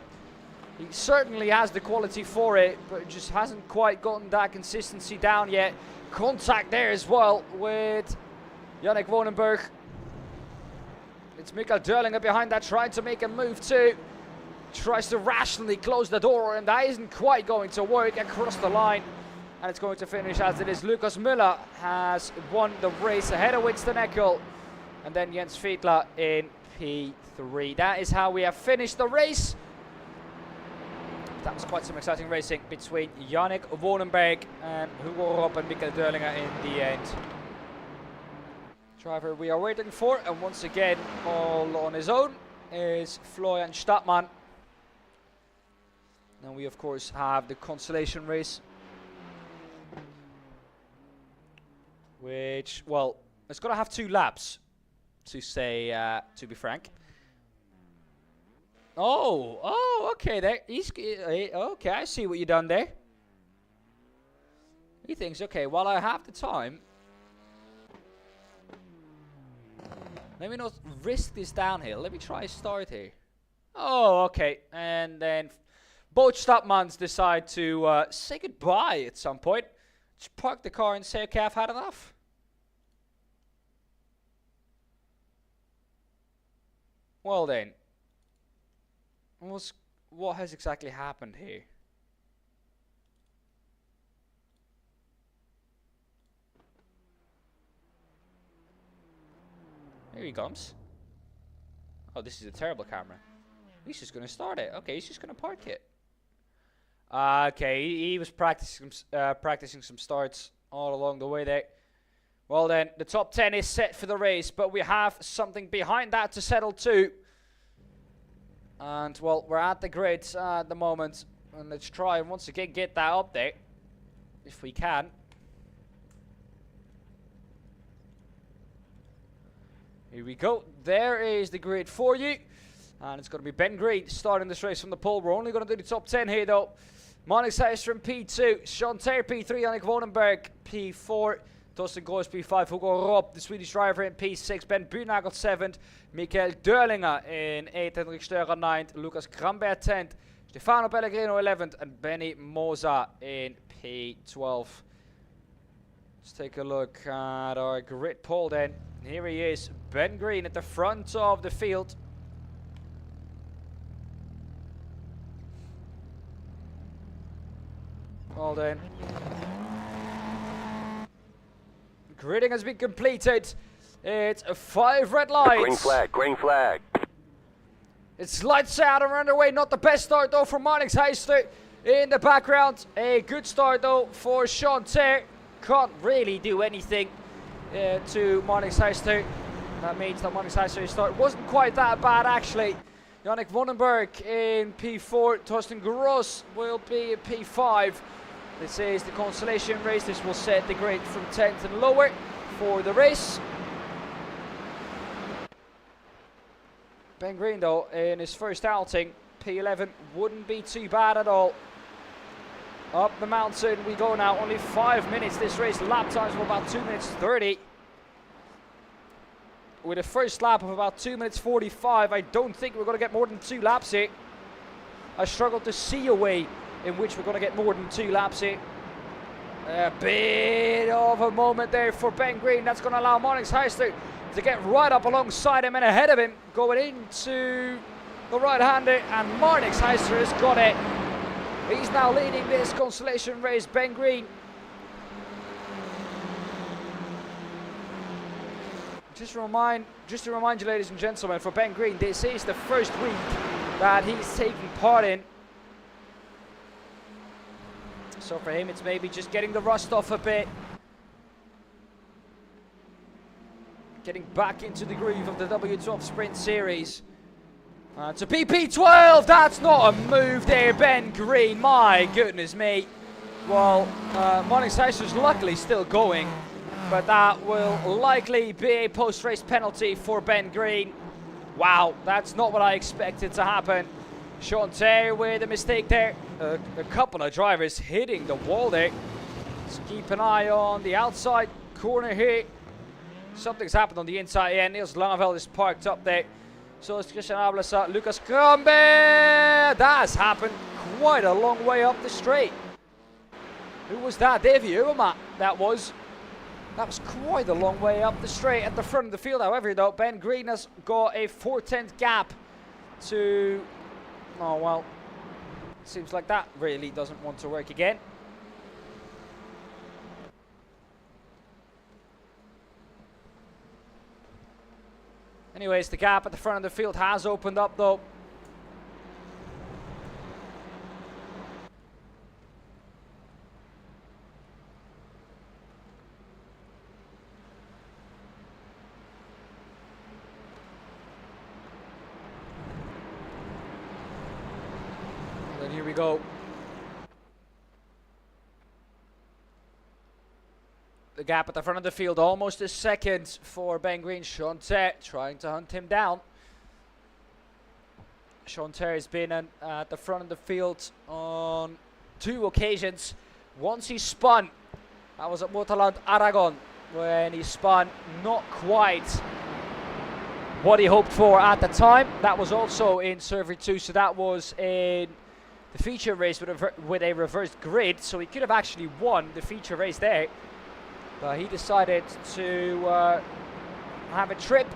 He certainly has the quality for it, but just hasn't quite gotten that consistency down yet. Contact there as well with Yannick Wonenberg. It's Mikael Derlinger behind that, trying to make a move too. Tries to rationally close the door, and that isn't quite going to work across the line. And it's going to finish as it is. Lukas Müller has won the race ahead of Winston Eckel. And then Jens Fiedler in P3. That is how we have finished the race. That was quite some exciting racing between Yannick Wonenberg and Hugo Ropp and Mikael Derlinger in the end. Driver we are waiting for, and once again all on his own, is Florian Stadtmann. And we of course have the consolation race, which, well, it's gonna have 2 laps, to say, to be frank. Oh, okay, there. Okay, I see what you done there. He thinks, okay, while I have the time, let me not risk this downhill. Let me try a start here. Oh, okay. And then both Stadtmanns decide to say goodbye at some point. Just park the car and say, okay, I've had enough. Well then. What has exactly happened here? Here he comes. Oh, this is a terrible camera. He's just going to start it. Okay, he's just going to park it. Okay, he was practicing some starts all along the way there. Well then, the top 10 is set for the race, but we have something behind that to settle too. And, well, we're at the grid at the moment. And let's try and once again get that up there, if we can. Here we go. There is the grid for you. And it's going to be Ben Green starting this race from the pole. We're only going to do the top 10 here, though. Magnus Heister P2. Sean Taylor P3. Yannick Wonenberg P4. Torsten Gross P5, Hugo Ropp, the Swedish driver, in P6, Ben Buhnagel 7th, Mikael Derlinger in 8th, Henrik Stöger 9th, Lucas Gramberg 10th, Stefano Pellegrino 11th, and Benny Mosa in P12. Let's take a look at our grid poll then. Here he is, Ben Green at the front of the field. Well then. Gridding has been completed. It's 5 red lights. Green flag, green flag. It's lights out and we're underway. Not the best start though for Magnus Heister in the background. A good start though for Sean Taylor. Can't really do anything to Magnus Heister. That means that Magnus Heister's start wasn't quite that bad actually. Yannick Wonenberg in P4. Torsten Gross will be in P5. This is the consolation race. This will set the grid from 10th and lower for the race. Ben Green though, in his first outing, P11 wouldn't be too bad at all. Up the mountain we go now, only 5 minutes this race. Lap times were about 2 minutes 30. With a first lap of about 2 minutes 45, I don't think we're going to get more than 2 laps here. I struggle to see a way in which we're going to get more than 2 laps here. A bit of a moment there for Ben Green. That's going to allow Magnus Heister to get right up alongside him and ahead of him, going into the right-hander, and Magnus Heister has got it. He's now leading this consolation race, Ben Green. Just to remind you, ladies and gentlemen, for Ben Green, this is the first week that he's taking part in. So for him, it's maybe just getting the rust off a bit. Getting back into the groove of the W12 Sprint Series. To PP12, that's not a move there, Ben Green. My goodness me. Well, Magnus Heister's luckily still going, but that will likely be a post-race penalty for Ben Green. Wow, that's not what I expected to happen. Sean Taylor with a mistake there. A couple of drivers hitting the wall there. Let's keep an eye on the outside corner here. Something's happened on the inside. Yeah, Niels Langeveld is parked up there. So is Christian Ablasa, Lucas Krambe. That has happened quite a long way up the straight. Who was that? Davy Uwema. That was quite a long way up the straight at the front of the field. However, though, Ben Green has got a 4/10 gap to... Oh, well, seems like that really doesn't want to work again. Anyways, the gap at the front of the field has opened up, though. And here we go. The gap at the front of the field, almost a second for Ben Green. Chanter trying to hunt him down. Chanter has been at the front of the field on 2 occasions. Once he spun, that was at Motorland Aragon, when he spun not quite what he hoped for at the time. That was also in Server 2, so that was in the feature race with a reversed grid, so he could have actually won the feature race there. But he decided to have a trip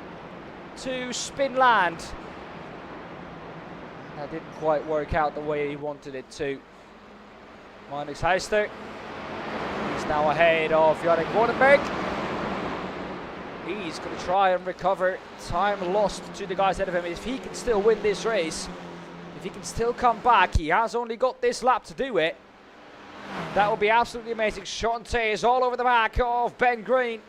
to Spinland. That didn't quite work out the way he wanted it to. Magnus Heister. He's now ahead of Yannick Wardenberg. He's going to try and recover time lost to the guys ahead of him. If he can still win this race, if he can still come back, he has only got this lap to do it. That would be absolutely amazing. Chanter is all over the back of Ben Green.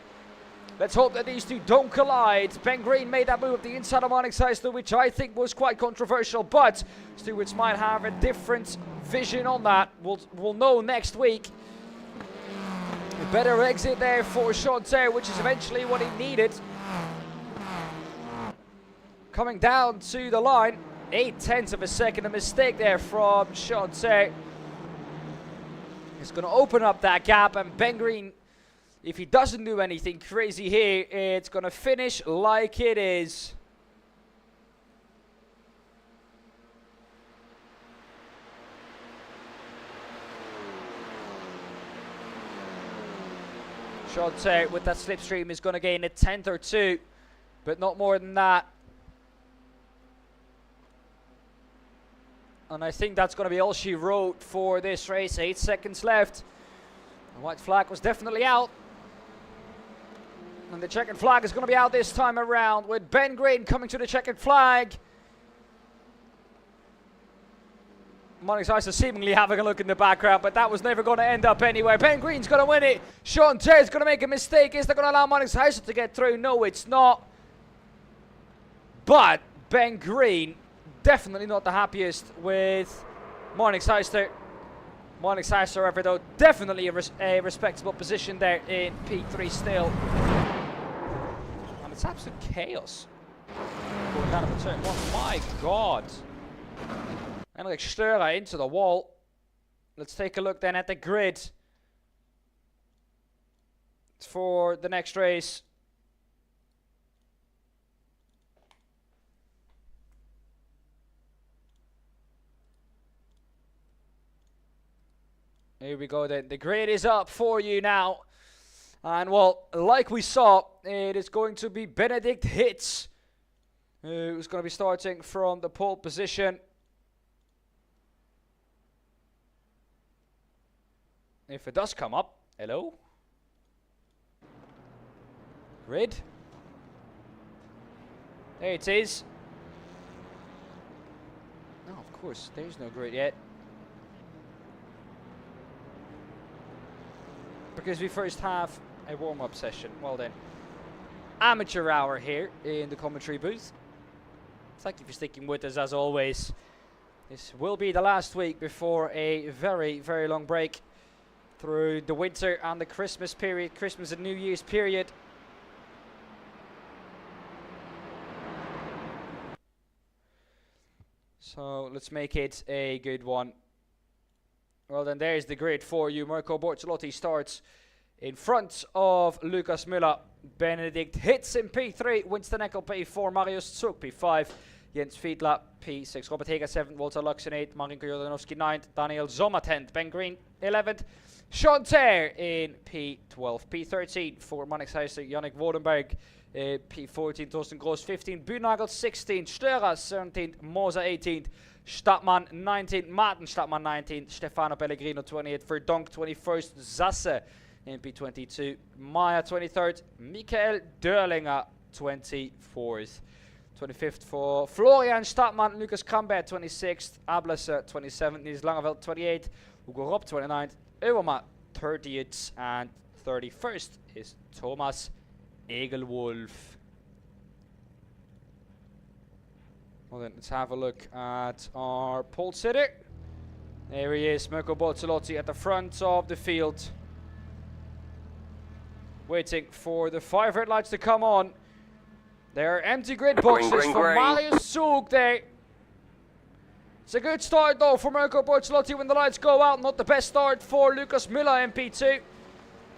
Let's hope that these two don't collide. Ben Green made that move up the inside of Onyx Heisler, which I think was quite controversial, but stewards might have a different vision on that. We'll know next week. A better exit there for Chanter, which is eventually what he needed. Coming down to the line, 0.8 of a second, a mistake there from Chanter. It's going to open up that gap, and Ben Green, if he doesn't do anything crazy here, it's going to finish like it is. Chanter with that slipstream is going to gain a 10th or 2, but not more than that. And I think that's going to be all she wrote for this race. 8 seconds left. The white flag was definitely out. And the checkered flag is going to be out this time around, with Ben Green coming to the checkered flag. Magnus Heister seemingly having a look in the background, but that was never going to end up anywhere. Ben Green's going to win it. Chanter is going to make a mistake. Is that going to allow Magnus Heister to get through? No, it's not. But Ben Green, definitely not the happiest with Magnus Heister. Magnus Heister, however, though, definitely a respectable position there in P3 still. And it's absolute chaos going down the turn 1. My God. And like Störer into the wall. Let's take a look then at the grid for the next race. Here we go then. The grid is up for you now. And well, like we saw, it is going to be Benedict Hitz, who's going to be starting from the pole position. If it does come up. Hello? Grid? There it is. No, of course, there's no grid yet. Because we first have a warm-up session. Well then, amateur hour here in the commentary booth. Thank you for sticking with us as always. This will be the last week before a very, very long break through the winter and the Christmas period, Christmas and New Year's period. So let's make it a good one. Well then, there's the grid for you. Marco Bortolotti starts In front of Lucas Müller, Benedikt Hitz in P3, Winston Eckel P4, Marius Zug P5, Jens Fiedler P6, Robert Heger 7th, Walter Lux in 8th, Marinko Jordanowski 9th, Daniel Sommer 10th, Ben Green 11th, Sean Ter in P12, P13 for Manik Heister, Yannick Wodenberg, P14, Thorsten Gross 15, Bühnagel 16, Störer 17th, Moser 18th, Stadtmann 19th, Martin Stadtmann 19th, Stefano Pellegrino 28th, Verdonk 21st, Zasse in P22, Maya 23rd, Michael Dörlinger 24th. 25th for Florian Stadtmann, Lucas Kramberg 26th, Ablasser 27th, Nils Langeveld 28th, Hugo Rob 29th, Överma 30th, and 31st is Thomas Egelwolf. Well then, let's have a look at our pole sitter. There he is, Mirko Bortolotti at the front of the field. Waiting for the 5 red lights to come on. There are empty grid boxes for Marius Zug there. It's a good start though for Mirko Bortolotti when the lights go out. Not the best start for Lucas Müller in P2.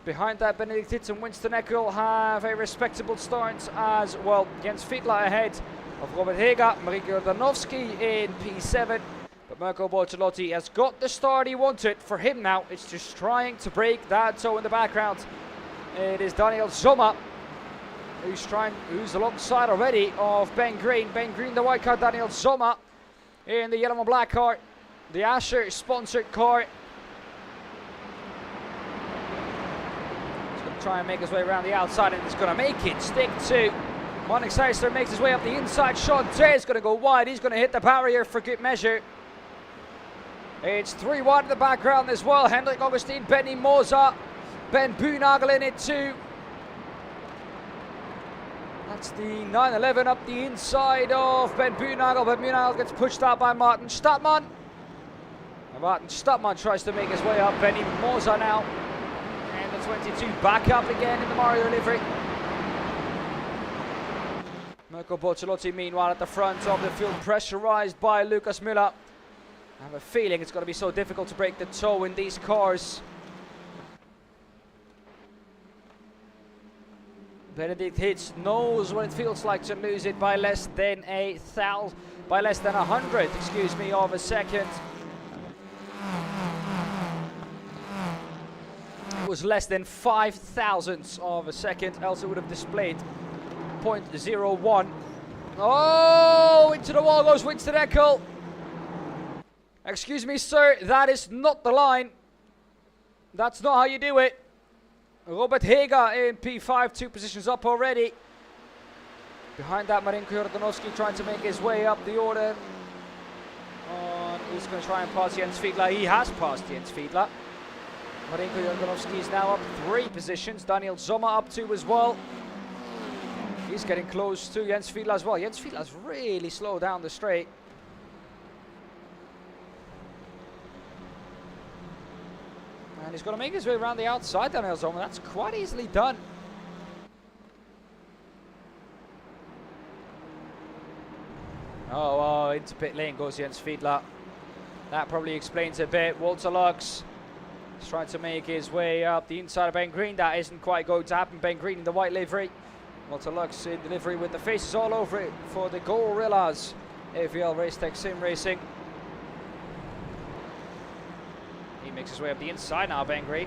Behind that, Benedikt Hitz and Winston Eckel have a respectable start as well. Jens Fiedler ahead of Robert Heger, Marinko Jordanowski in P7. But Mirko Bortolotti has got the start he wanted. For him now, it's just trying to break that toe in the background. It is Daniel Sommer who's alongside already of Ben Green. Ben Green, the white car, Daniel Sommer in the yellow and black car, the Asher sponsored car. He's going to try and make his way around the outside and he's going to make it. Stick to Manik Heister, makes his way up the inside. Sean Ter is going to go wide. He's going to hit the barrier for good measure. It's 3 wide in the background as well. Hendrik Augustin, Benny Moser, Ben Bühnagel in it too. That's the 911 up the inside of Ben Bühnagel. Ben Bühnagel gets pushed out by Martin Stadtmann. And Martin Stadtmann tries to make his way up. Benny Moser now. And the 22 back up again in the Mario livery. Mirko Bortolotti meanwhile at the front of the field, pressurized by Lucas Müller. I have a feeling it's going to be so difficult to break the toe in these cars. Benedikt Hitz knows what it feels like to lose it by less than 100, of a second. It was less than 5 thousandths of a second, else it would have displayed 0.01. Oh, into the wall goes Winston Eckel. Excuse me, sir, that is not the line. That's not how you do it. Robert Heger in P5, 2 positions up already. Behind that, Marinko Jordanowski trying to make his way up the order. He's going to try and pass Jens Fiedler. He has passed Jens Fiedler. Marinko Jordanowski is now up 3 positions. Daniel Sommer up 2 as well. He's getting close to Jens Fiedler as well. Jens Fiedler's really slow down the straight. And he's going to make his way around the outside, Daniel Sommer. That's quite easily done. Oh, into pit lane goes Jens Fiedler. That probably explains a bit. Walter Lux is trying to make his way up the inside of Ben Green. That isn't quite going to happen. Ben Green in the white livery. Walter Lux in the livery with the faces all over it for the Gorillas. AVL Racetech Sim Racing. He makes his way up the inside now, Ben Green.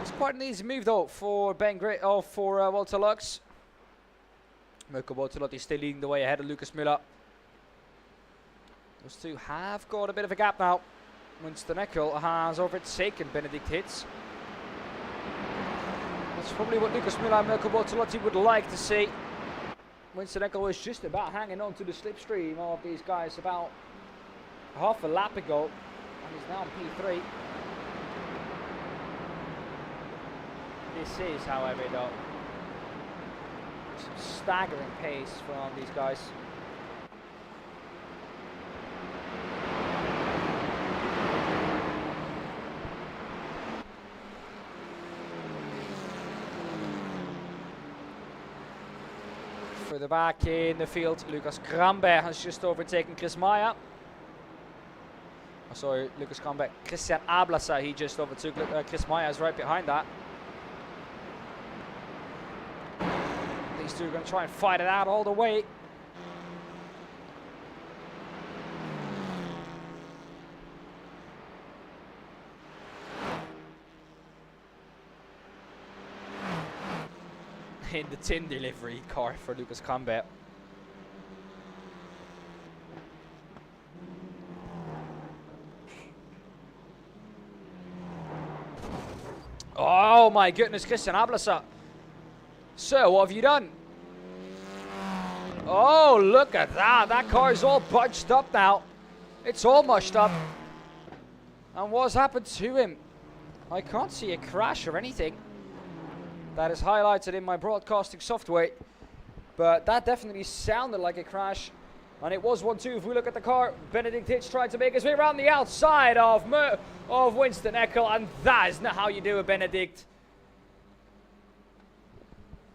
It's quite an easy move though for Walter Lux. Mirko Bortolotti still leading the way ahead of Lucas Müller. Those two have got a bit of a gap now. Winston Eckel has overtaken Benedikt Hitz. That's probably what Lucas Müller and Mirko Bortolotti would like to see. Winston Eckel was just about hanging on to the slipstream of these guys about half a lap ago. And he's now on P3. This is, however, though, some staggering pace from these guys. Further back in the field, Lucas Kramberg has just overtaken Chris Maya. Oh, sorry, Lucas Kramberg. Christian Ablasser, he just overtook Chris Maya is right behind that. These two are going to try and fight it out all the way. In the tin delivery car for Lucas Kambet. Oh my goodness, Christian Ablasa. Sir, what have you done? Oh, look at that. That car is all bunched up now. It's all mushed up. And what's happened to him? I can't see a crash or anything. That is highlighted in my broadcasting software. But that definitely sounded like a crash. And it was 1-2. If we look at the car, Benedict Hitch trying to make his way around the outside of Winston Eckel. And that is not how you do it, Benedict.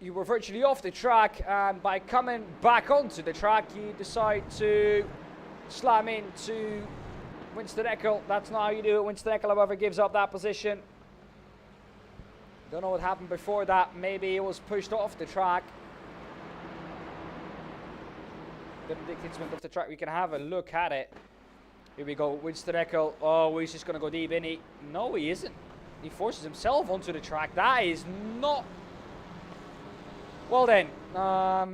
You were virtually off the track. And by coming back onto the track, you decide to slam into Winston Eckel. That's not how you do it. Winston Eckel, however, gives up that position. Don't know what happened before that. Maybe it was pushed off the track. Benedict Hitch went off the track. We can have a look at it. Here we go. Winston Eckel. Oh, he's just going to go deep in. No, he isn't. He forces himself onto the track. That is not... Well then. I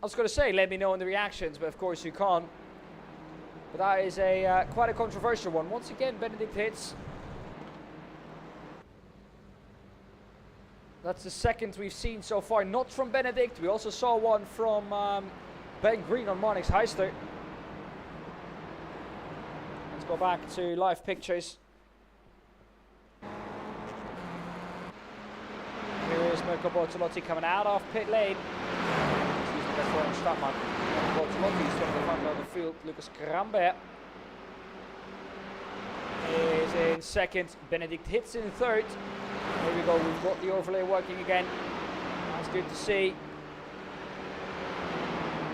was going to say, let me know in the reactions, but of course you can't. But that is a quite a controversial one. Once again, Benedict Hitch. That's the second we've seen so far, not from Benedict. We also saw one from Ben Green on Marnix Heister. Let's go back to live pictures. Here is Mirko Bortolotti coming out of pit lane. Excuse me, that's Warren Stratman. Bortolotti is from the front of the field. Lucas Krambert is in second. Benedict Hitch in third. There we go, we've got the overlay working again. That's good to see.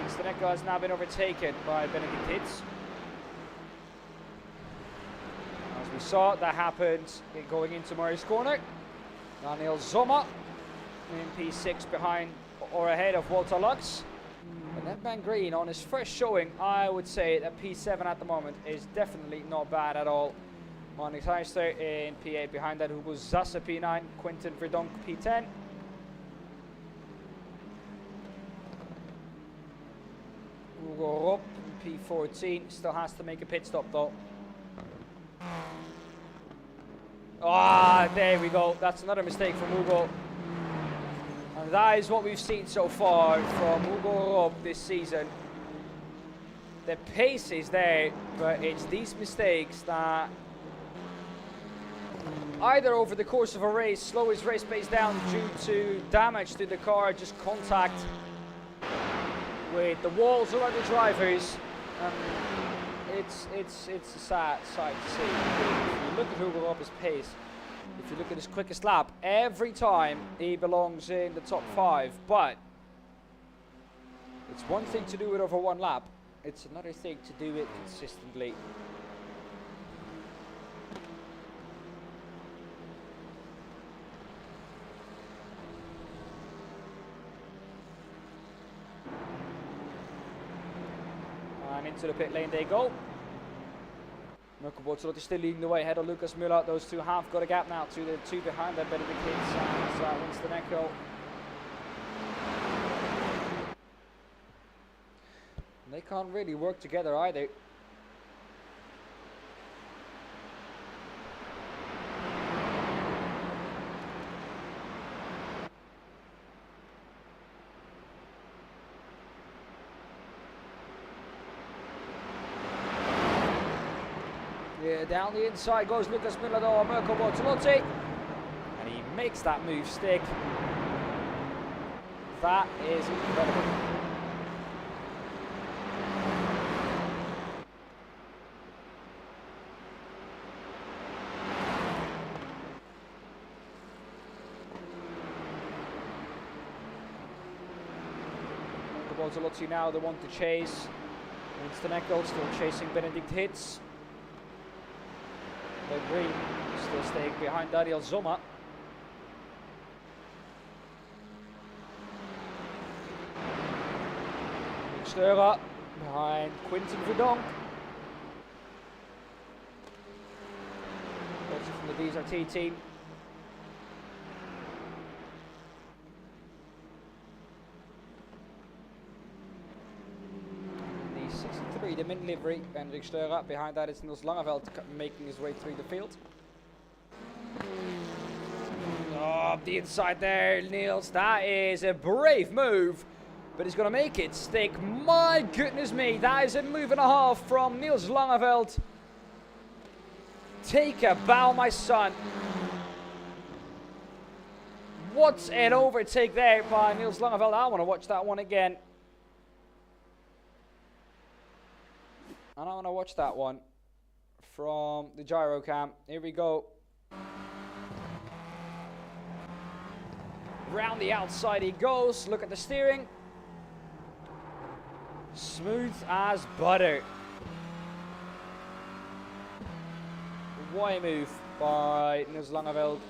Winston Eckel has now been overtaken by Benedict Hitch. As we saw, that happened going into Murray's corner. Daniel Sommer in P6 behind or ahead of Walter Lux. And then Ben Green on his first showing, I would say that P7 at the moment is definitely not bad at all. Marnix Heister in P8, behind that Hugo Zasse P9, Quentin Verdonk P10. Hugo Rob P14, still has to make a pit stop though. Ah, there we go, that's another mistake from Hugo. And that is what we've seen so far from Hugo Rob this season. The pace is there, but it's these mistakes that either over the course of a race, slow his race pace down due to damage to the car, just contact with the walls or other drivers. It's a sad sight to see. If you look at Hugo Rob's pace, if you look at his quickest lap, every time he belongs in the top 5. But it's one thing to do it over one lap. It's another thing to do it consistently. And into the pit lane they go. Mirko Bortolotti still leading the way ahead of Lucas Müller. Those two have got a gap now to the two behind them, Benedict Hitch and Winston Eckel. They can't really work together either. Yeah, down the inside goes Lucas Müller though, Mirko Bortolotti. And he makes that move stick. That is incredible. Mirko Bortolotti now the one to chase. Winston Eckel still chasing Benedict Hitch. Ben Green still staying behind Daniel Sommer. Störer behind Quinten Verdonk. Also from the DSRT team. The 63, the mint livery, Hendrik Störer. Behind that is Niels Langeveld making his way through the field. Oh, the inside there, Niels. That is a brave move, but he's going to make it stick. My goodness me, that is a move and a half from Niels Langeveld. Take a bow, my son. What an overtake there by Niels Langeveld. I want to watch that one again. And I want to watch that one from the gyro cam. Here we go. Round the outside he goes. Look at the steering. Smooth as butter. What a move by Niels Langeveld.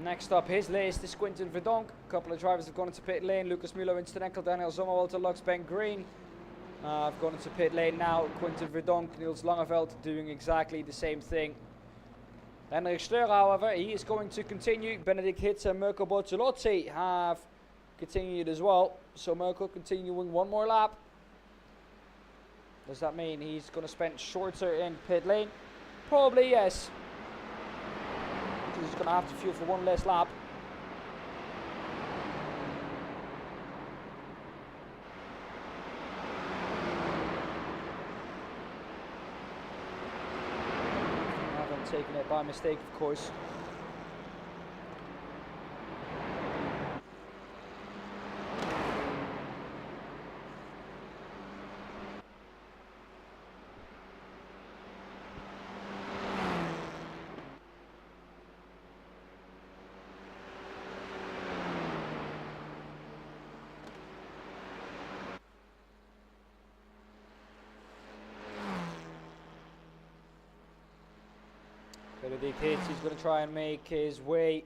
Next up, his list is Quinten Verdonk. A couple of drivers have gone into pit lane. Lucas Müller, Winston Eckel, Daniel Sommer, Walter Lux, Ben Green. I've gone into pit lane now. Quinten Verdonk, Niels Langeveld doing exactly the same thing. Hendrik Störer, however, he is going to continue. Benedict Hitz and Mirko Bortolotti have continued as well. So Mirko continuing one more lap. Does that mean he's going to spend shorter in pit lane? Probably yes. He's going to have to fuel for one less lap. Taking it by mistake, of course. Benedict Hitz, he's going to try and make his way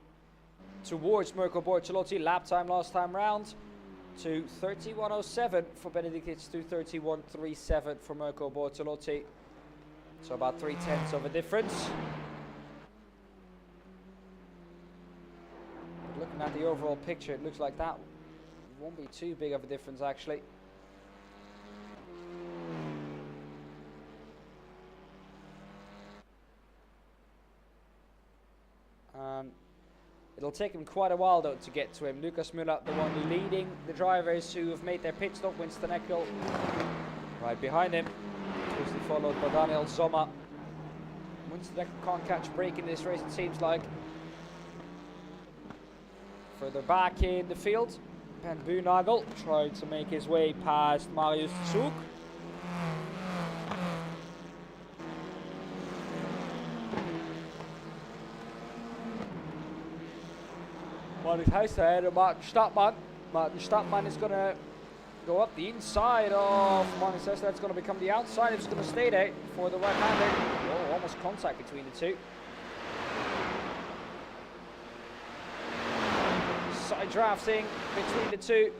towards Mirko Bortolotti. Lap time last time round to 31.07 for Benedict Hitz, to 31.37 for Mirko Bortolotti. So about 3/10 of a difference. But looking at the overall picture, it looks like that won't be too big of a difference actually. It'll take him quite a while though to get to him. Lucas Müller, the one leading the drivers who have made their pit stop. Winston Eckel right behind him, closely followed by Daniel Sommer. Winston Eckel can't catch a break in this race, it seems like. Further back in the field, Ben Buhnagel tried to make his way past Marius Zug. Martin Hauser and Martin Stadtmann. Martin Stadtmann is going to go up the inside of Martin Hauser. That's going to become the outside. It's going to stay there for the right-hander. Oh, almost contact between the two. Side drafting between the two.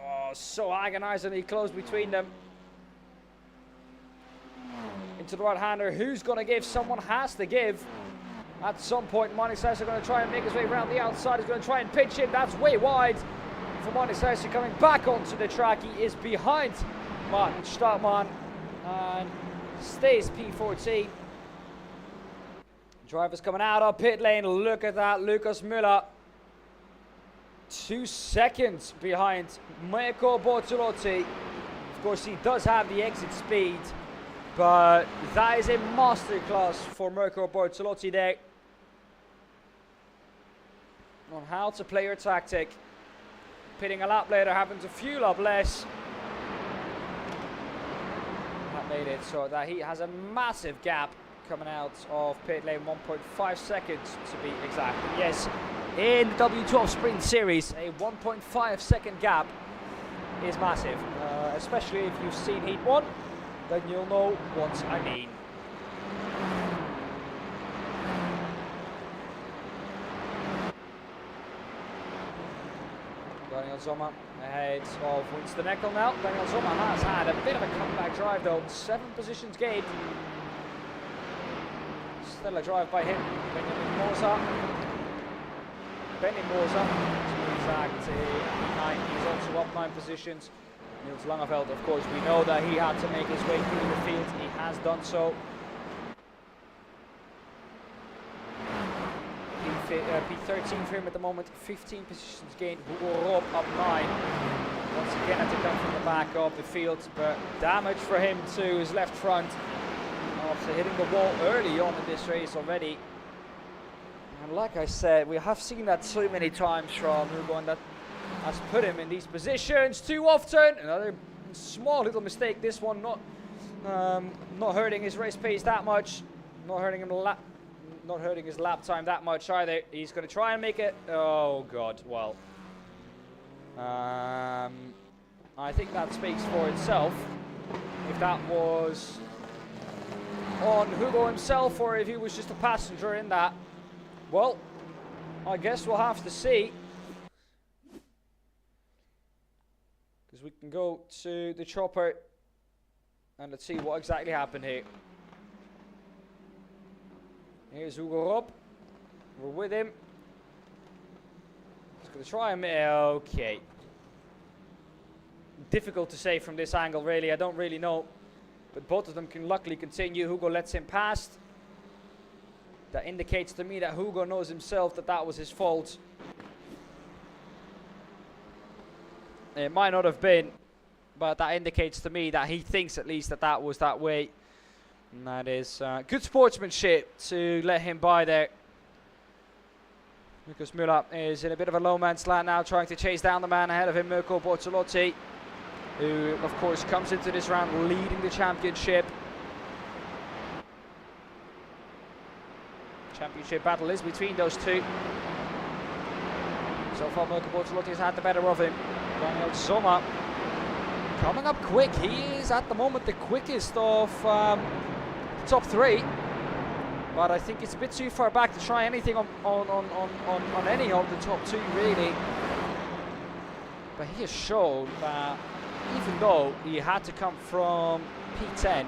Oh, so agonizingly close between them. Into the right-hander. Who's going to give? Someone has to give. At some point, Martin Hauser going to try and make his way around the outside. He's going to try and pinch him. That's way wide for Martin Hauser coming back onto the track. He is behind Martin Stadtmann and stays P14. Drivers coming out of pit lane. Look at that. Lucas Müller 2 seconds behind Mirko Bortolotti. Of course, he does have the exit speed, but that is a masterclass for Mirko Bortolotti there on how to play your tactic. Pitting a lap later, having to fuel up less. That made it so that he has a massive gap coming out of pit lane, 1.5 seconds to be exact. And yes, in the W12 Sprint Series, a 1.5 second gap is massive, especially if you've seen Heat 1, then you'll know what I mean. Daniel Sommer ahead of Winston Eckel now. Daniel Sommer has had a bit of a comeback drive though. 7 positions gained. Still a drive by him. Benjamin Moser. Benny Moser, to be exact, 9. He's also up 9 positions. Niels Langeveld, of course, we know that he had to make his way through the field. He has done so. P13 for him at the moment, 15 positions gained. Hugo Rob up 9. Once again had to come from the back of the field, but damage for him to his left front after hitting the wall early on in this race already. And like I said, we have seen that so many times from Hugo, and that has put him in these positions too often. Another small little mistake. This one not hurting his race pace that much, not hurting his lap time that much either. He's going to try and make it. Oh God! Well, I think that speaks for itself. If that was on Hugo himself, or if he was just a passenger in that. Well, I guess we'll have to see. Because we can go to the chopper and let's see what exactly happened here. Here's Hugo Rob. We're with him. He's going to try and... Okay. Difficult to say from this angle, really. I don't really know. But both of them can luckily continue. Hugo lets him past. That indicates to me that Hugo knows himself that that was his fault. It might not have been, but that indicates to me that he thinks at least that that was that way. And that is good sportsmanship to let him by there. Lucas Müller is in a bit of a low man's land now, trying to chase down the man ahead of him, Mirko Bortolotti, who of course comes into this round leading the championship. Championship battle is between those two. So far Mirko Bortolotti has had the better of him. Daniel Sommer coming up quick. He is at the moment the quickest of the top 3. But I think it's a bit too far back to try anything on any of the top 2 really. But he has shown that even though he had to come from P10,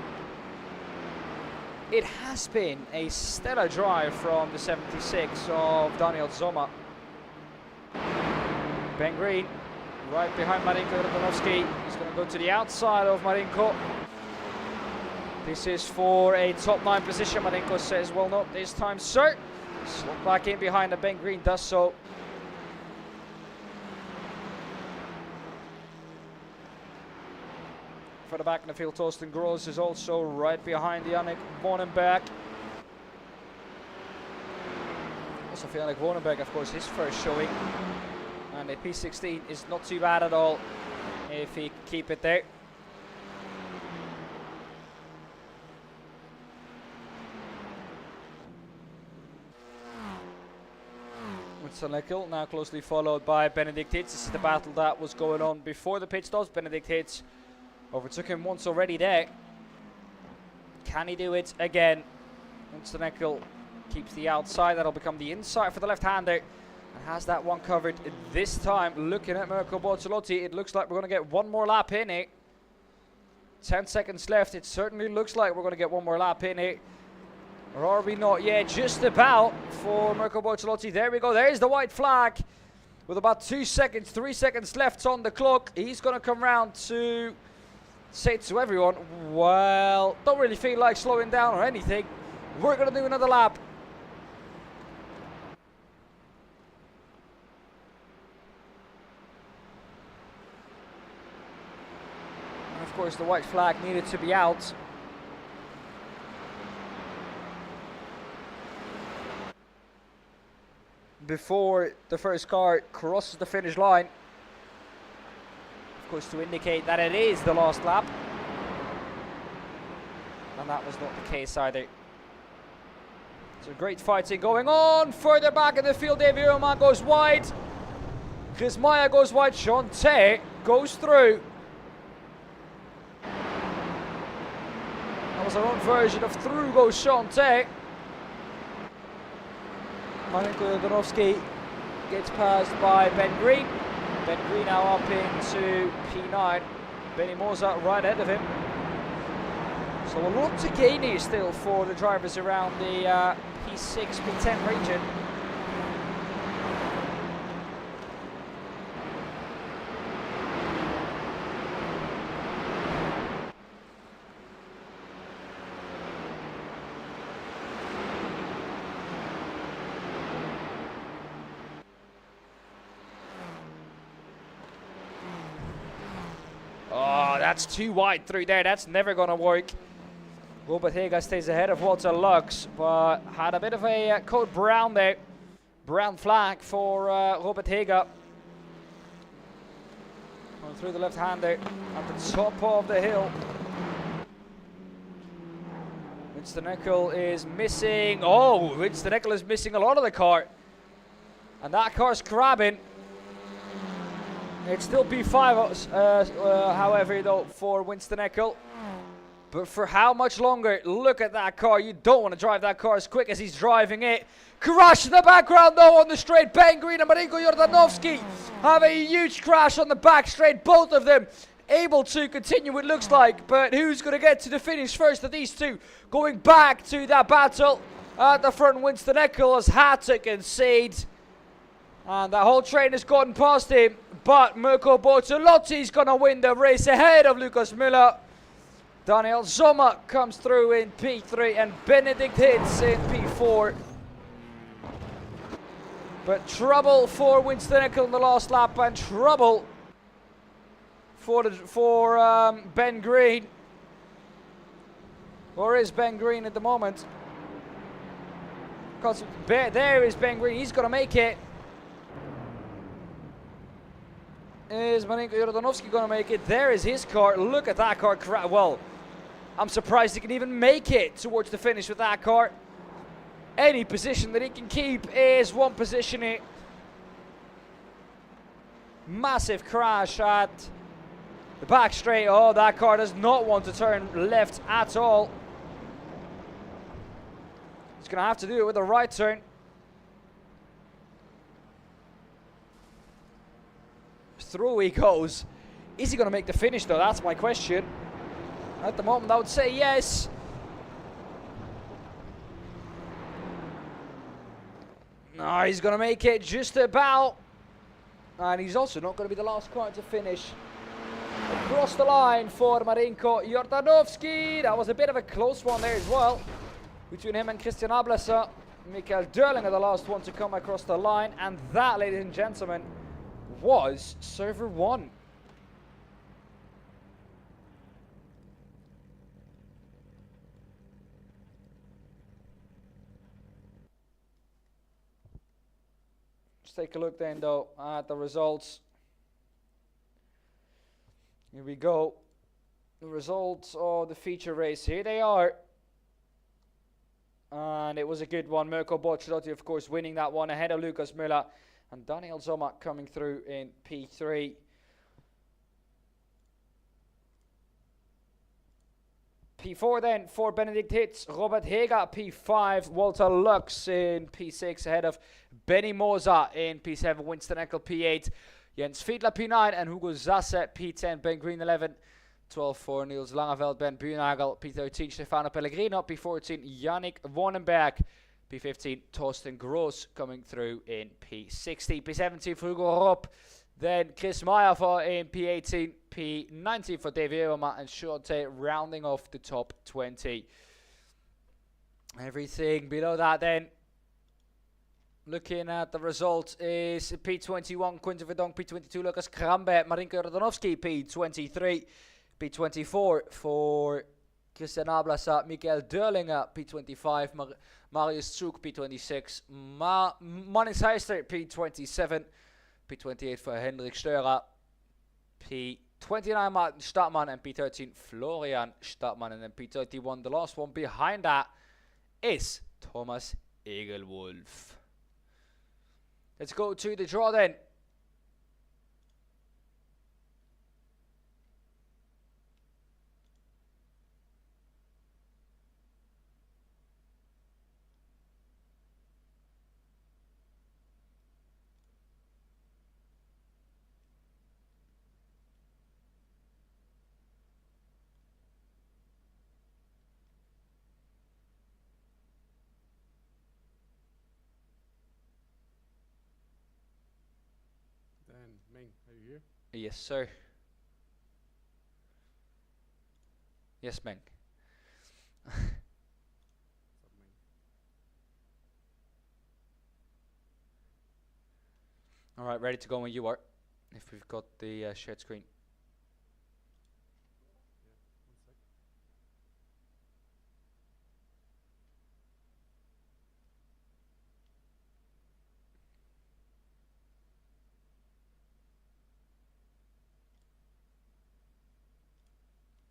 it has been a stellar drive from the 76 of Daniel Sommer. Ben Green, right behind Marinko Radonovski. He's going to go to the outside of Marinko. This is for a top 9 position. Marinko says, well, not this time, sir. Slot back in behind, and Ben Green does so. Further back in the field, Torsten Gross is also right behind Yannick Wonenberg. Also for Yannick Wonenberg, of course, his first showing. And a P16 is not too bad at all if he can keep it there. Nickel now closely followed by Benedict Hitz. This is the battle that was going on before the pit stops. Benedict Hitz overtook him once already there. Can he do it again? Nickel keeps the outside. That'll become the inside for the left-hander. And has that one covered this time. Looking at Mirko Bortolotti, it looks like we're going to get one more lap in it. 10 seconds left. It certainly looks like we're going to get one more lap in it. Or are we not yet? Just about for Mirko Bortolotti. There we go. There's the white flag. With about 2 seconds, 3 seconds left on the clock. He's going to come round to say to everyone, well, don't really feel like slowing down or anything. We're going to do another lap. And of course, the white flag needed to be out. Before the first car crosses the finish line. Of course, to indicate that it is the last lap. And that was not the case either. So great fighting going on. Further back in the field, David Ullman goes wide. Chris Meyer goes wide. Sean Tay goes through. That was our own version of through goes Sean Tay. Marinko Radonovski gets passed by Ben Green. Ben Green now up into P9. Benny Moza right ahead of him. So a lot to gain here still for the drivers around the P6, P10 region. Oh, that's too wide through there. That's never going to work. Robert Hager stays ahead of Walter Lux, but had a bit of a code brown there. Brown flag for Robert Hager. Going through the left-hander at the top of the hill. Winston Eckel is missing. Oh, Winston Eckel is missing a lot of the car. And that car's crabbing. It's still P5, however, though, for Winston Eckel. But for how much longer? Look at that car. You don't want to drive that car as quick as he's driving it. Crash in the background, though, on the straight. Ben Green and Marinko Jordanovski have a huge crash on the back straight. Both of them able to continue, it looks like. But who's going to get to the finish first of these two? Going back to that battle at the front, Winston Eckel has had to concede. And that whole train has gotten past him. But Mirko Bortolotti's going to win the race ahead of Lucas Müller. Daniel Sommer comes through in P3 and Benedikt Hitz in P4. But trouble for Winston Eckel in the last lap and trouble for Ben Green. Where is Ben Green at the moment? Because there is Ben Green. He's going to make it. Is Marinko Jordanovski going to make it? There is his car. Look at that car. Well, I'm surprised he can even make it towards the finish with that car. Any position that he can keep is one position. Massive crash at the back straight. Oh, that car does not want to turn left at all. He's going to have to do it with a right turn. Through he goes. Is he going to make the finish, though? That's my question. At the moment, I would say yes. No, he's going to make it just about. And he's also not going to be the last car to finish. Across the line for Marinko Jordanovski. That was a bit of a close one there as well. Between him and Christian Ablesser. Mikael Dörlinger, the last one to come across the line. And that, ladies and gentlemen, was server 1. Let's take a look then, though, at the results. Here we go. The results of the feature race. Here they are. And it was a good one. Mirko Bortolotti, of course, winning that one ahead of Lucas Müller. And Daniel Sommer coming through in P3. P4 then for Benedikt Hitz, Robert Hager P5, Walter Lux in P6 ahead of Benny Moza in P7, Winston Eckel P8, Jens Fiedler P9 and Hugo Zasse P10, Ben Green 11, 12 for Niels Langeveld, Ben Buurnagel P13, Stefano Pellegrino P14, Yannick Wonenberg P15, Torsten Gross coming through in P16, P17 for Hugo Ropp, then Chris Meyer for in P18, P19 for David Ewerma and Shorte rounding off the top 20. Everything below that then, looking at the results, is P21 Quinten Verdonk, P22 Lucas Krambe, Marinko Jordanovski, P23, P24 for Christian Ablasa, Mikael Dörlinger, P25, Marius Zug, P26, Manis Heister, P27, P28 for Hendrik Störer, P29 Martin Stadtmann, and P13 Florian Stadtmann, and then P31, the last one behind that, is Thomas Egelwolf. Let's go to the draw then. Meng, are you here? Yes, sir. Yes, Meng. What's up, Meng? All right, ready to go when you are. If we've got the shared screen. Yeah, 1 sec.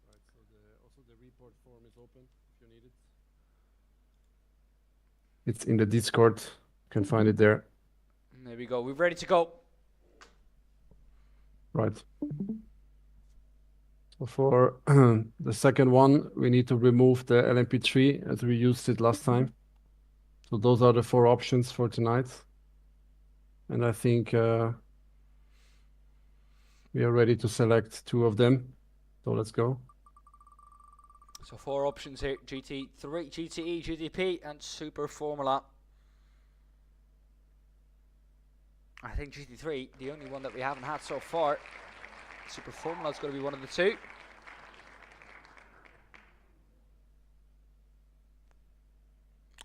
Right, so also the report form is open if you need it. It's in the Discord. You can find it there. There we go. We're ready to go. Right. So for the second one, we need to remove the LMP3 as we used it last time. So those are the 4 options for tonight. And I think we are ready to select 2 of them. So let's go. So 4 options here: GT3, GTE, GTP, and Super Formula. I think GT3, the only one that we haven't had so far. Super Formula is going to be one of the 2.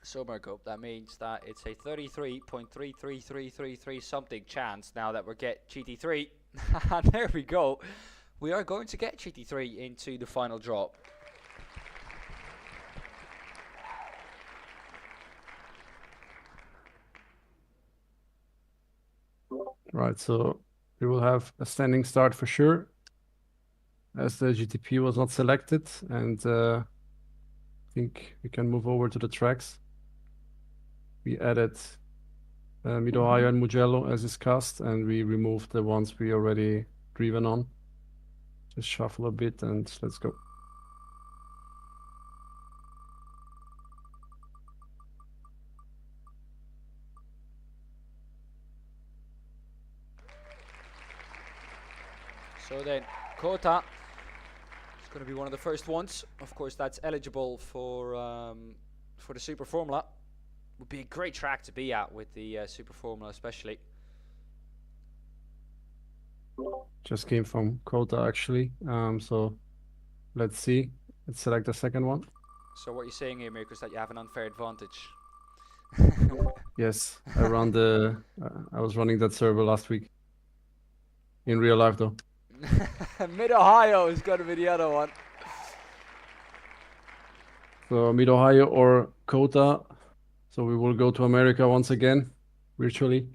So Marco, that means that it's a 33.33333 something chance now that we get GT3. And there we go. We are going to get GT3 into the final draw. Right, so we will have a standing start for sure, as the GTP was not selected, and I think we can move over to the tracks. We added Mid-Ohio and Mugello as discussed, and we removed the ones we already driven on. Just shuffle a bit and let's go. So then, Kota is going to be one of the first ones. Of course, that's eligible for the Super Formula. Would be a great track to be at with the Super Formula, especially. Just came from Kota actually. So let's see. Let's select the second one. So what you're saying here, Mirko, is that you have an unfair advantage. Yes, I run the. I was running that server last week. In real life though. Mid-Ohio is going to be the other one. So Mid-Ohio or Kota. So we will go to America once again, virtually.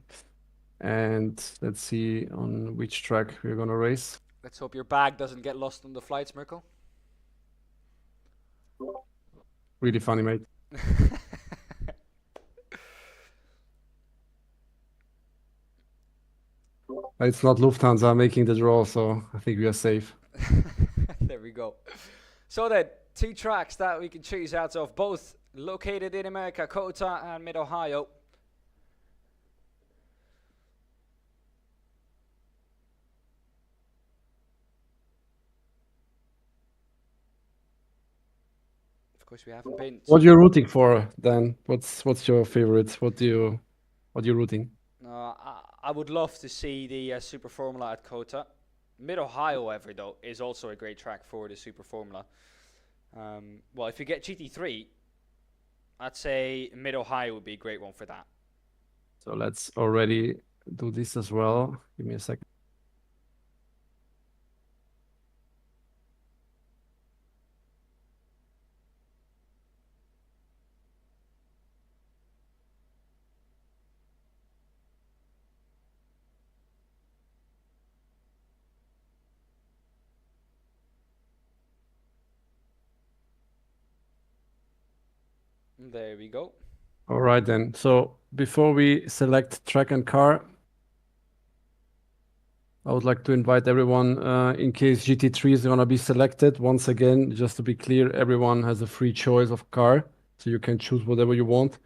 And let's see on which track we're gonna race. Let's hope your bag doesn't get lost on the flights, Mirko. Really funny, mate. It's not Lufthansa making the draw, so I think we are safe. There we go. So then, 2 tracks that we can choose out of, both located in America, Kota and Mid-Ohio. Of course, we haven't been. What you're rooting for, Dan? What's your favorite? What you rooting? I would love to see the Super Formula at Kota. Mid-Ohio, however, though, is also a great track for the Super Formula. Well, if you get GT3, I'd say Mid-Ohio would be a great one for that. So let's already do this as well. Give me a second. There we go. All right then. So before we select track and car, I would like to invite everyone, in case GT3 is gonna be selected. Once again, just to be clear, everyone has a free choice of car, so you can choose whatever you want.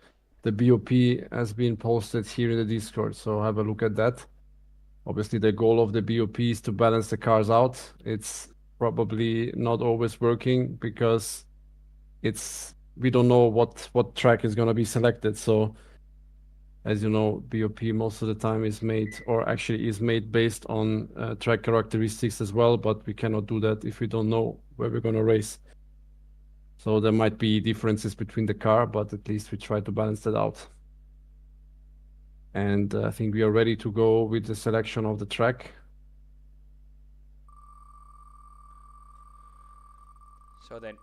The BOP has been posted here in the Discord, so have a look at that. Obviously, the goal of the BOP is to balance the cars out. It's probably not always working because we don't know what track is gonna be selected. So As you know, BOP most of the time is made, or actually is made based on track characteristics as well, but we cannot do that if we don't know where we're going to race. So there might be differences between the car, but at least we try to balance that out. And I think we are ready to go with the selection of the track. So then,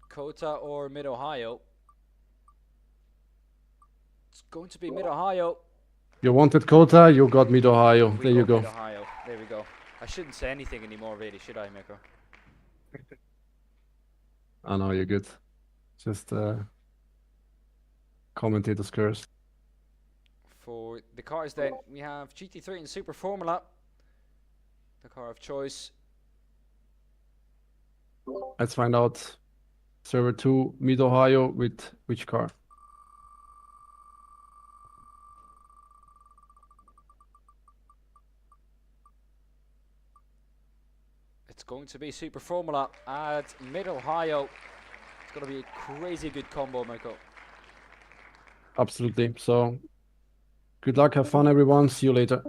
Kota or Mid-Ohio? It's going to be Mid-Ohio. You wanted Kota, you got Mid-Ohio. We There you got go. Mid-Ohio. There we go. I shouldn't say anything anymore, really, should I, Miko? I know, you're good. Just commentator's curse. For the cars then, we have GT3 and Super Formula. The car of choice. Let's find out. Server 2, Mid-Ohio with which car? It's going to be Super Formula at Mid-Ohio. It's going to be a crazy good combo, Miko. Absolutely. So good luck, have fun, everyone. See you later.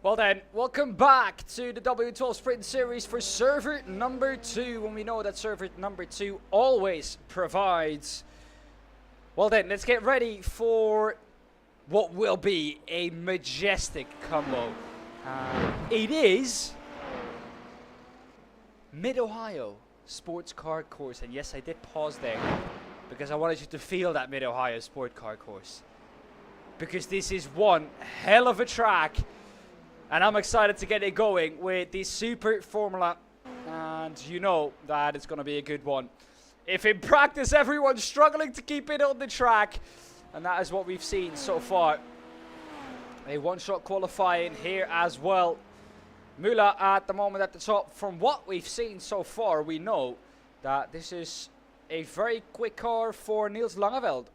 Well then, welcome back to the W12 Sprint Series for server number 2, and we know that server number 2 always provides. Well then, let's get ready for what will be a majestic combo. It is Mid-Ohio Sports Car Course, and yes, I did pause there because I wanted you to feel that Mid-Ohio Sport Car Course, because this is one hell of a track. And I'm excited to get it going with the Super Formula, and you know that it's going to be a good one. If in practice everyone's struggling to keep it on the track, and that is what we've seen so far. A one-shot qualifying here as well. Müller at the moment at the top. From what we've seen so far, we know that this is a very quick car for Niels Langeveld.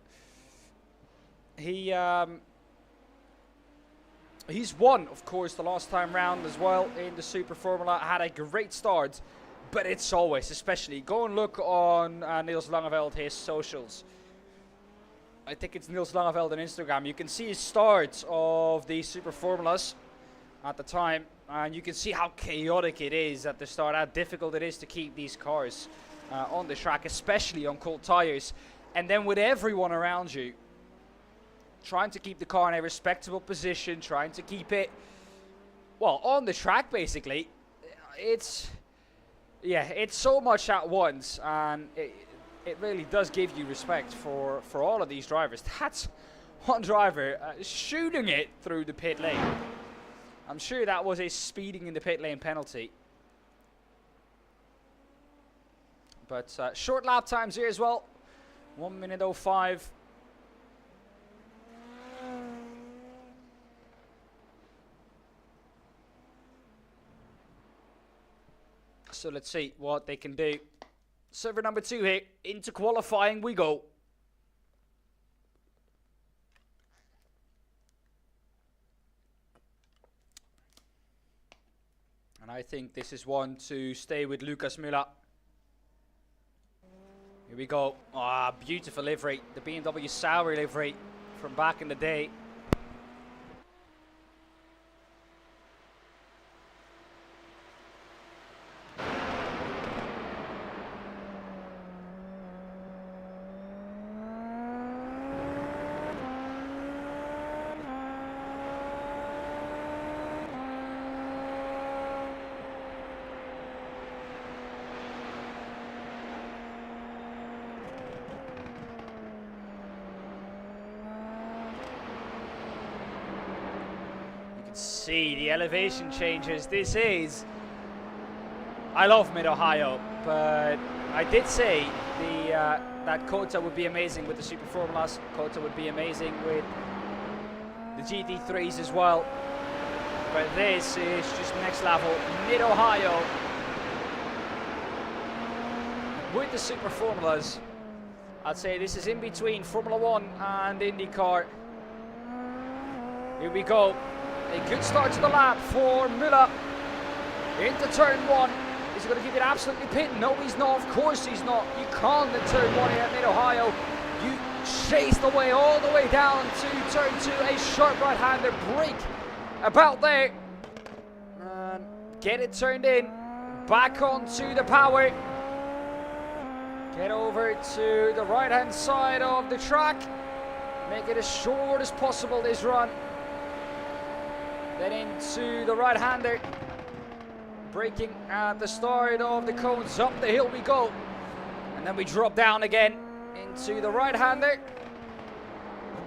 He's won, of course, the last time round as well in the Super Formula. Had a great start, but it's always, especially, go and look on Niels Langeveld, his socials. I think it's Niels Langeveld on Instagram. You can see his start of the Super Formulas at the time, and you can see how chaotic it is at the start, how difficult it is to keep these cars on the track, especially on cold tires. And then with everyone around you, trying to keep the car in a respectable position, trying to keep it, well, on the track, basically. It's so much at once, and it really does give you respect for all of these drivers. That's one driver shooting it through the pit lane. I'm sure that was a speeding in the pit lane penalty. But short lap times here as well. 1:05. So let's see what they can do. Server number 2 here. Into qualifying we go. And I think this is one to stay with Lucas Müller. Here we go. Ah, beautiful livery. The BMW Sauer livery from back in the day. See the elevation changes. This is, I love Mid-Ohio, but I did say that Kota would be amazing with the Super Formulas. Kota would be amazing with the GT3s as well. But this is just next level. Mid-Ohio with the Super Formulas. I'd say this is in between Formula 1 and IndyCar. Here we go. A good start to the lap for Müller. Into turn 1. Is he going to keep it absolutely pitting? No, he's not. Of course he's not. You can't in turn 1 here at Mid-Ohio. You chase the way all the way down to turn 2. A sharp right-hander break about there. And get it turned in. Back onto the power. Get over to the right-hand side of the track. Make it as short as possible, this run. Then into the right-hander. Braking at the start of the cones. Up the hill we go. And then we drop down again into the right-hander.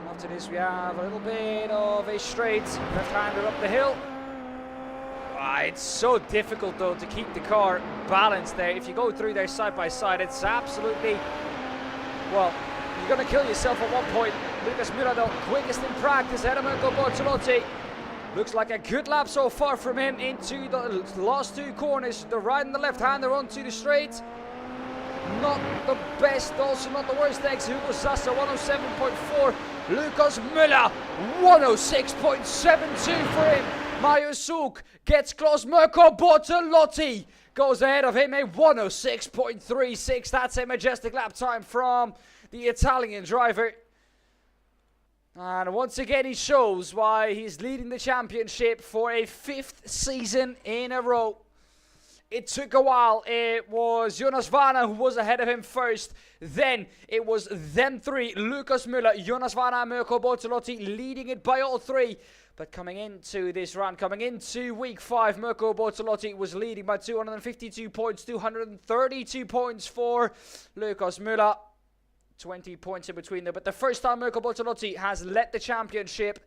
After this we have a little bit of a straight left-hander up the hill. It's so difficult though to keep the car balanced there. If you go through there side by side, it's absolutely, well, you're going to kill yourself at one point. Lucas Müller though, quickest in practice. Edmundo Bortolotti. Looks like a good lap so far from him into the last 2 corners. The right and the left-hander onto the straight. Not the best, also not the worst legs. Hugo Sassa 107.4. Lucas Müller 106.72 for him. Mario Suk gets close. Mirko Bortolotti goes ahead of him, a 106.36. That's a majestic lap time from the Italian driver. And once again, he shows why he's leading the championship for a 5th season in a row. It took a while. It was Jonas Varner who was ahead of him first. Then it was them three, Lucas Müller, Jonas Varner and Mirko Bortolotti, leading it by all three. But coming into this round, coming into week 5, Mirko Bortolotti was leading by 252 points, 232 points for Lucas Müller. 20 points in between there. But the first time Mirko Bortolotti has led the championship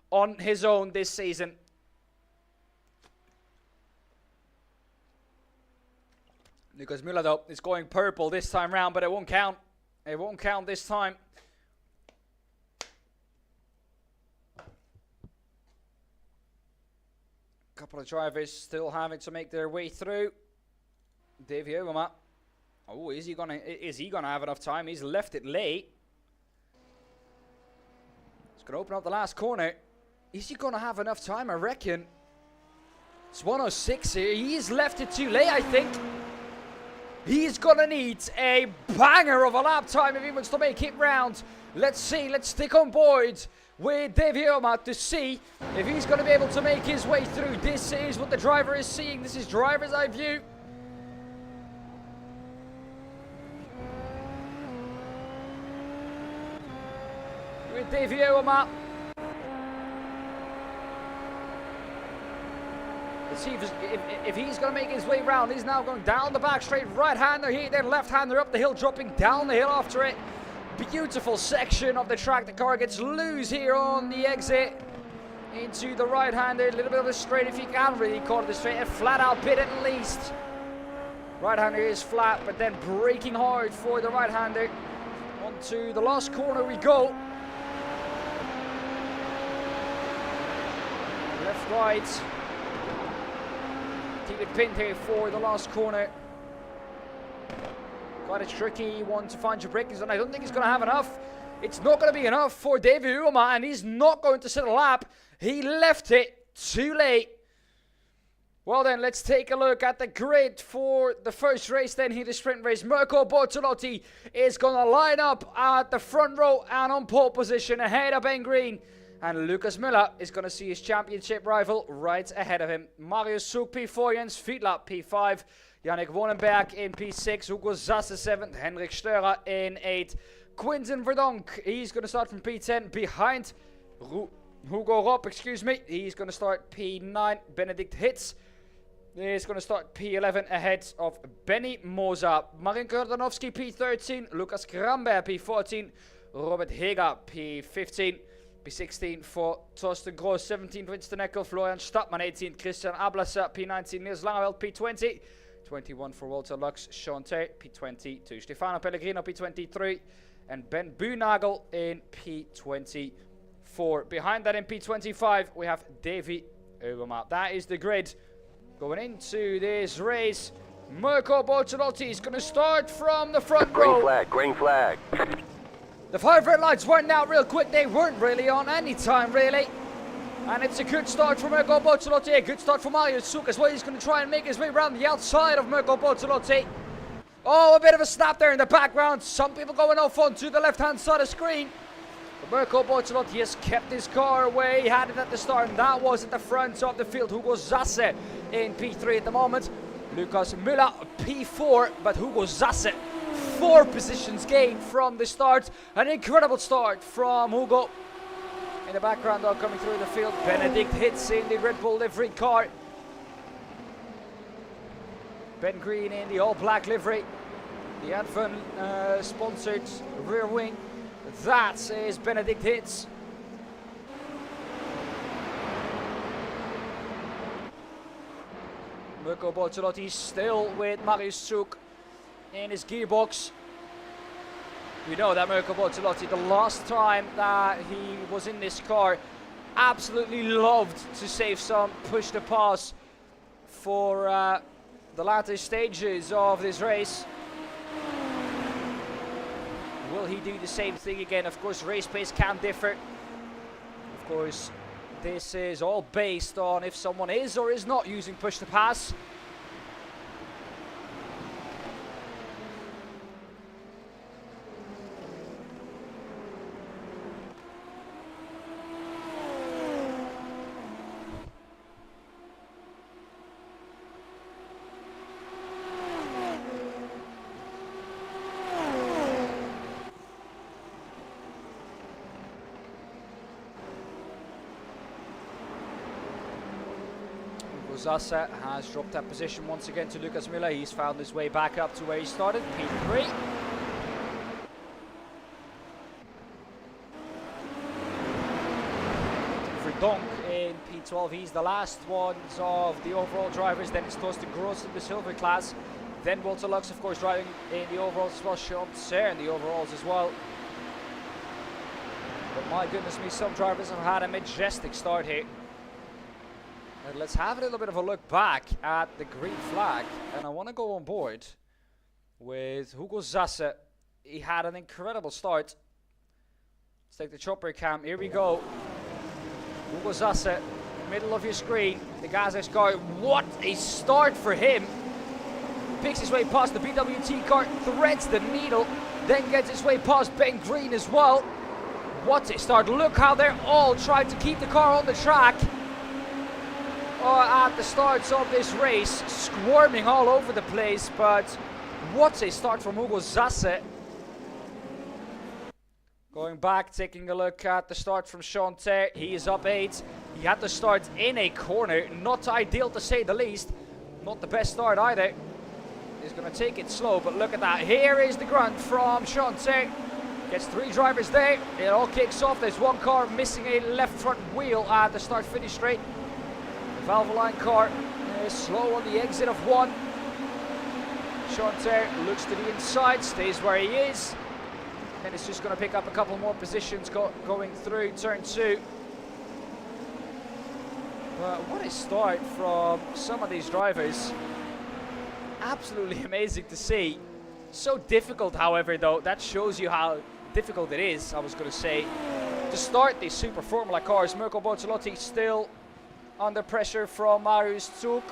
on his own this season. Lucas Müller, though, is going purple this time round, but it won't count. It won't count this time. Couple of drivers still having to make their way through. Davy Overmars. Oh, is he gonna have enough time? He's left it late. He's gonna open up the last corner. Is he gonna have enough time? I reckon. It's 106 here. He's left it too late, I think. He's gonna need a banger of a lap time if he wants to make it round. Let's see, let's stick on board with Davy Overmars to see if he's gonna be able to make his way through. This is what the driver is seeing. This is driver's eye view. With Davy Overmars. Let's see if he's going to make his way round. He's now going down the back straight. Right-hander here, then left-hander up the hill, dropping down the hill after it. Beautiful section of the track. The car gets loose here on the exit into the right-hander. A little bit of a straight if you can really call it a straight. A flat-out pit at least. Right-hander is flat, but then braking hard for the right-hander. Onto the last corner we go. Left, right. Keep it pinned here for the last corner. Quite a tricky one to find your braking zone. I don't think he's going to have enough. It's not going to be enough for Davy Overmars, and he's not going to set a lap. He left it too late. Well then, let's take a look at the grid for the first race then here, the sprint race. Mirko Bortolotti is going to line up at the front row and on pole position ahead of Ben Green. And Lucas Müller is going to see his championship rival right ahead of him. Marius Zug P4, Jens Fiedler P5, Yannick Wonenberg in P6, Hugo Sasse 7th, Henrik Störer in 8th. Quinten Verdonk, he's going to start from P10 behind Hugo Ropp, He's going to start P9. Benedikt Hitz is going to start P11 ahead of Benny Moser. Marin Kordanovski P13, Lukas Kramberg P14, Robert Heger P15. P16 for Torsten Gross, 17th Winston Eckel, Florian Stadtmann 18th, Christian Ablasser P19, Niels Langeveld P20, 21 for Walter Lux, Sean Tay P22, Stefano Pellegrino P23, and Ben Buhnagel in P24. Behind that in P25 we have Davy Overmars. That is the grid going into this race. Mirko Bortolotti is going to start from the front row. Green flag, green flag. The 5 red lights weren't out real quick. They weren't really on any time, really. And it's a good start for Mirko Bortolotti. A good start for Marius Zug as well. He's going to try and make his way around the outside of Mirko Bortolotti. Oh, a bit of a snap there in the background. Some people going off onto the left-hand side of the screen. But Mirko Bortolotti has kept his car away. He had it at the start, and that was at the front of the field. Hugo Sasse in P3 at the moment. Lucas Müller P4, but Hugo Sasse 4 positions gained from the start. An incredible start from Hugo. In the background, though, coming through the field, Benedikt Hitz in the Red Bull livery car. Ben Green in the all-black livery. The Advan sponsored rear wing. That is Benedikt Hitz. Mirko Bortolotti still with Marius Zug in his gearbox. We know that Mirko Bortolotti, the last time that he was in this car, absolutely loved to save some push to pass for the latter stages of this race. Will he do the same thing again? Of course, race pace can differ. Of course, this is all based on if someone is or is not using push to pass. Zasse has dropped that position once again to Lucas Müller. He's found his way back up to where he started, P3. Verdonk in P12, he's the last one of the overall drivers. Then it's Thorsten Gross in the silver class. Then Walter Lux, of course, driving in the overalls as well. Sean Serre in the overalls as well. But my goodness me, some drivers have had a majestic start here. And let's have a little bit of a look back at the green flag. And I want to go on board with Hugo Zasse. He had an incredible start. Let's take the chopper cam. Here we go. Hugo Zasse, middle of your screen. The Gazes car. What a start for him. Picks his way past the BWT car, threads the needle, then gets his way past Ben Green as well. What a start. Look how they're all trying to keep the car on the track. At the starts of this race, squirming all over the place, but what a start from Hugo Zasse. Going back, taking a look at the start from Sean Serre. He is up 8. He had to start in a corner. Not ideal to say the least. Not the best start either. He's going to take it slow, but look at that. Here is the grunt from Sean Serre. Gets 3 drivers there. It all kicks off. There's one car missing a left front wheel at the start-finish straight. The Valvoline car is slow on the exit of 1. Sean Serre looks to the inside, stays where he is. And it's just going to pick up a couple more positions going through turn 2. But what a start from some of these drivers. Absolutely amazing to see. So difficult, however, though. That shows you how difficult it is, I was going to say, to start these Super Formula cars. Mirko Bortolotti still under pressure from Marius Zug.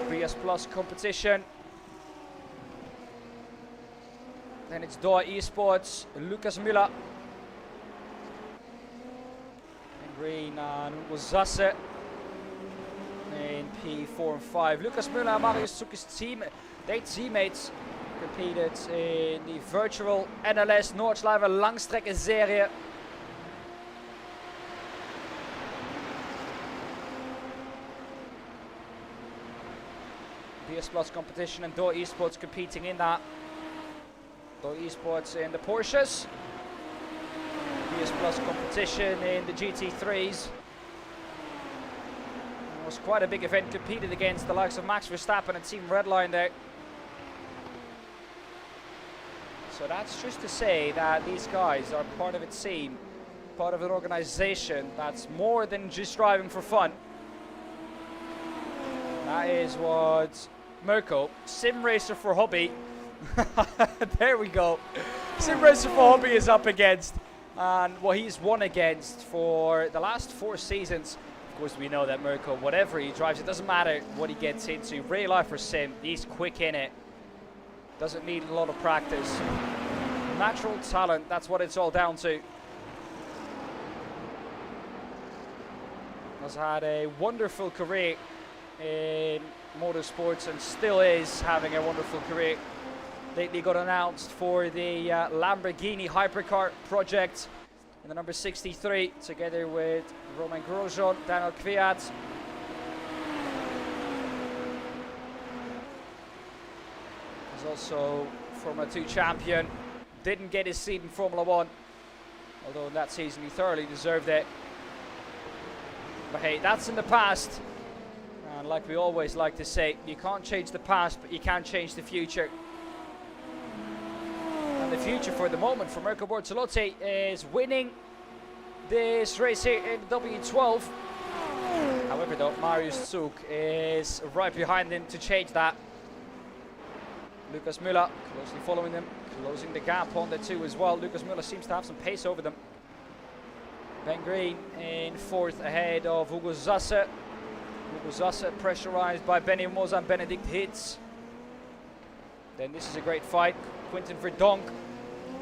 BS Plus competition. Then it's Doha Esports, Lucas Müller. And Green and Hugo Zasse in P4 and 5. Lucas Müller and Marius Zug's teammates competed in the virtual NLS Nordschleife Langstrecke Serie. BS Plus competition and Doha Esports competing in that. Doha Esports in the Porsches. BS Plus competition in the GT3s. It was quite a big event, competed against the likes of Max Verstappen and Team Redline there. So that's just to say that these guys are part of a team, part of an organization that's more than just driving for fun. That is what Mirko, Sim Racer for Hobby, there we go, Sim Racer for Hobby is up against, and what he's won against for the last 4 seasons. Of course, we know that Mirko, whatever he drives, it doesn't matter what he gets into, real life or sim, he's quick in it. Doesn't need a lot of practice. Natural talent, that's what it's all down to. Has had a wonderful career in motorsports and still is having a wonderful career. Lately got announced for the Lamborghini Hypercar project in the number 63, together with Romain Grosjean, Daniel Kvyat. He's also Formula 2 champion. Didn't get his seat in Formula 1, although in that season he thoroughly deserved it. But hey, that's in the past. And like we always like to say, you can't change the past, but you can change the future. And the future for the moment for Mirko Bortolotti is winning this race here in the W12. However though, Marius Zug is right behind him to change that. Lucas Müller closely following them, closing the gap on the 2 as well. Lucas Müller seems to have some pace over them. Ben Green in 4th ahead of Hugo Zasse. Hugo Zasse pressurized by Benny Moza and Benedict Hitz. Then this is a great fight. Quentin Verdonk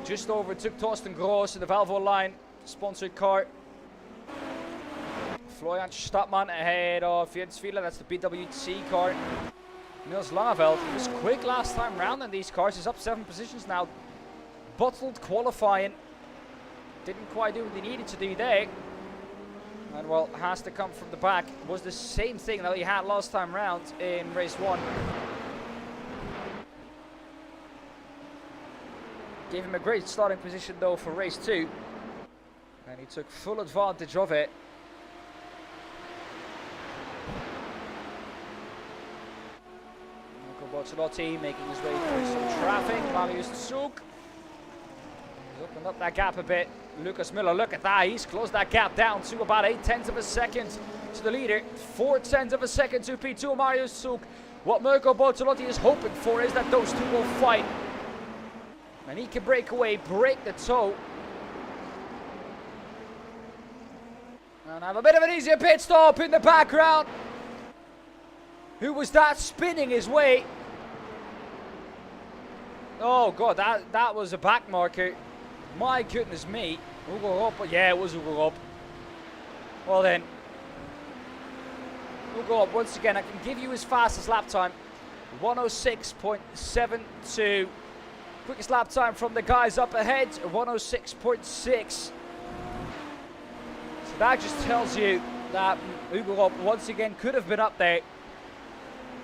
just overtook Thorsten Gross in the Valvoline sponsored car. Florian Stadtmann ahead of Jens Fiedler, that's the BWT car. Niels Langeveld, he was quick last time round in these cars. He's up 7 positions now. Bottled qualifying. Didn't quite do what he needed to do there. And well, has to come from the back. It was the same thing that he had last time round in race 1. Gave him a great starting position though for race 2. And he took full advantage of it. Bortolotti making his way through some traffic. Marius Zug. He's opened up that gap a bit. Lucas Miller, look at that. He's closed that gap down to about 0.8 of a second to the leader. 0.4 of a second to P2 Marius Zug. What Mirko Bortolotti is hoping for is that those two will fight. And he can break away, break the toe. And have a bit of an easier pit stop in the background. Who was that spinning his way? Oh god, that was a back marker. My goodness me. Hugo Up, yeah, it was Hugo Up. Well then. Hugo Up, once again, I can give you his fastest lap time. 106.72. Quickest lap time from the guys up ahead, 106.6. So that just tells you that Hugo Up once again could have been up there,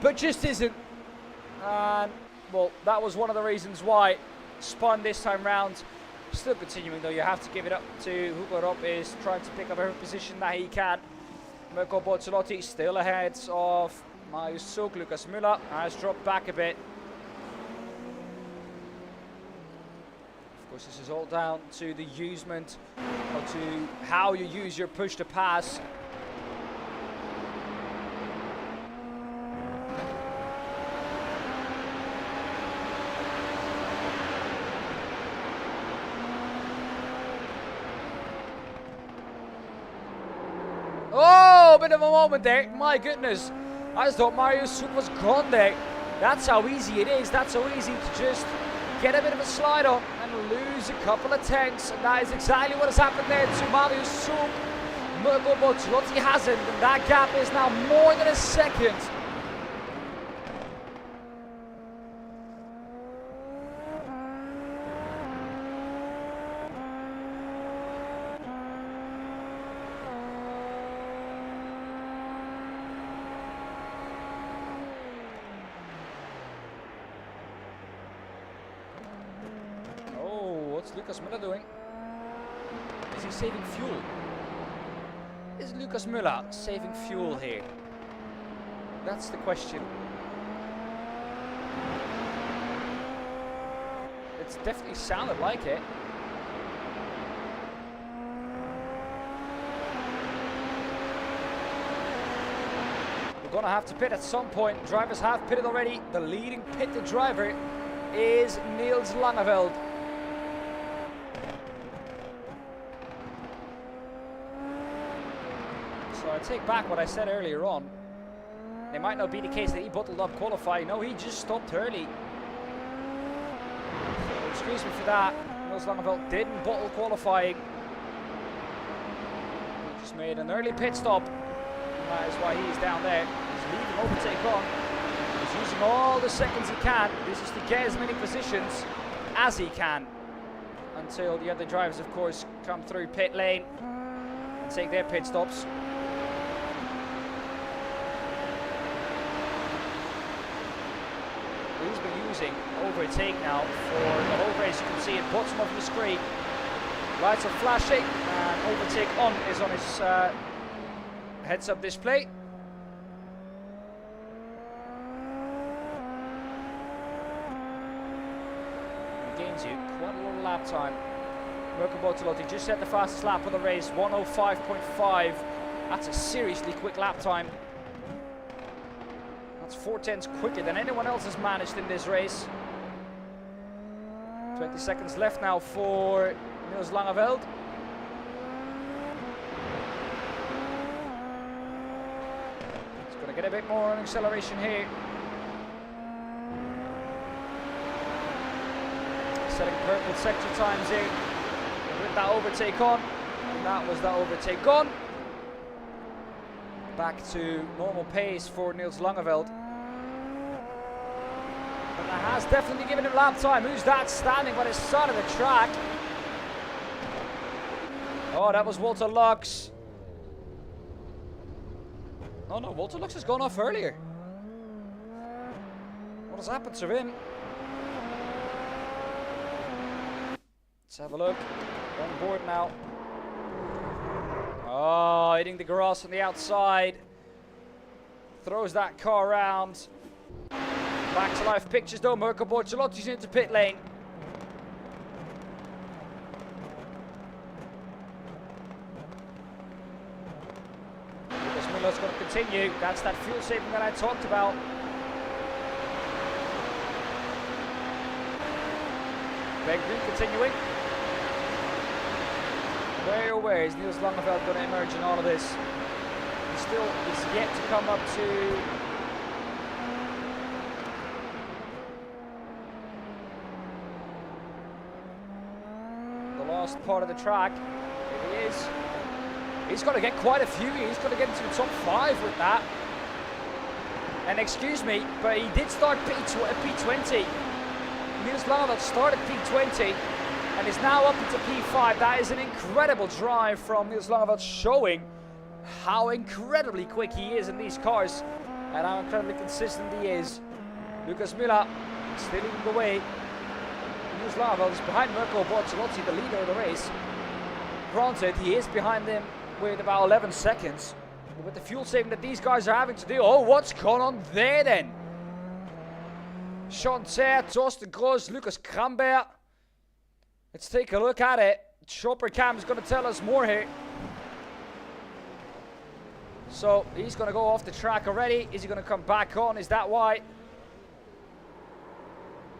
but just isn't. And well, that was one of the reasons why spun this time round. Still continuing though, you have to give it up to Hugo Rupp, is trying to pick up every position that he can. Mirko Bortolotti still ahead of Marius Zug. Lucas Müller has dropped back a bit. Of course, this is all down to the usement, or to how you use your push to pass. Oh, a bit of a moment there. My goodness. I just thought Marius Zug was gone there. That's how easy it is. That's so easy to just get a bit of a slide on and lose a couple of tenths. And that is exactly what has happened there to Marius Zug. Mirko Bortolotti hasn't. And that gap is now more than a second. What's Lucas Müller doing? Is he saving fuel? Is Lucas Müller saving fuel here? That's the question. It's definitely sounded like it. We're gonna have to pit at some point. Drivers have pitted already. The leading pitted driver is Niels Langeveld. So I take back what I said earlier on. It might not be the case that he bottled up qualifying. No, he just stopped early. So, excuse me for that. Niels Langeveld didn't bottle qualifying. He just made an early pit stop. That is why he's down there. He's leaving overtake on. He's using all the seconds he can. This is to get as many positions as he can. Until the other drivers, of course, come through pit lane and take their pit stops. He's been using overtake now for the whole race. You can see at the bottom of the screen. Lights are flashing and overtake on is on his heads-up display. Gains you quite a lot of lap time. Mirko Bortolotti just set the fastest lap of the race, 105.5. That's a seriously quick lap time. 4 tenths quicker than anyone else has managed in this race. 20 seconds left now for Niels Langeveld. He's going to get a bit more on acceleration here. Setting purple sector times here. With that overtake on. And that was that overtake on. Back to normal pace for Niels Langeveld. And that has definitely given him lap time. Who's that standing by the side of the track? Oh, that was Walter Lux. No, no, Walter Lux has gone off earlier. What has happened to him? Let's have a look. On board now. Oh, hitting the grass on the outside. Throws that car around. Back to life pictures though. Mirko Bortolotti's into pit lane. Lucas Miller's going to continue. That's that fuel saving that I talked about. Ben Green continuing. Where is Niels Langeveld going to emerge in all of this? He still is yet to come up to the last part of the track. Here he is. He's got to get quite a few. He's got to get into the top 5 with that. And excuse me, but he did start P20. Niels Langeveld started P20 and is now up into P5. That is an incredible drive from Niels Langeveld, showing how incredibly quick he is in these cars and how incredibly consistent he is. Lucas Müller still leading the way. Niels Langeveld is behind Mirko Bortolotti, the leader of the race. Granted, he is behind them with about 11 seconds. But with the fuel saving that these guys are having to do, oh, what's going on there then? Sean Ter, Torsten Gross, Lucas Krambert. Let's take a look at it. Chopper Cam is going to tell us more here. So he's going to go off the track already. Is he going to come back on? Is that why?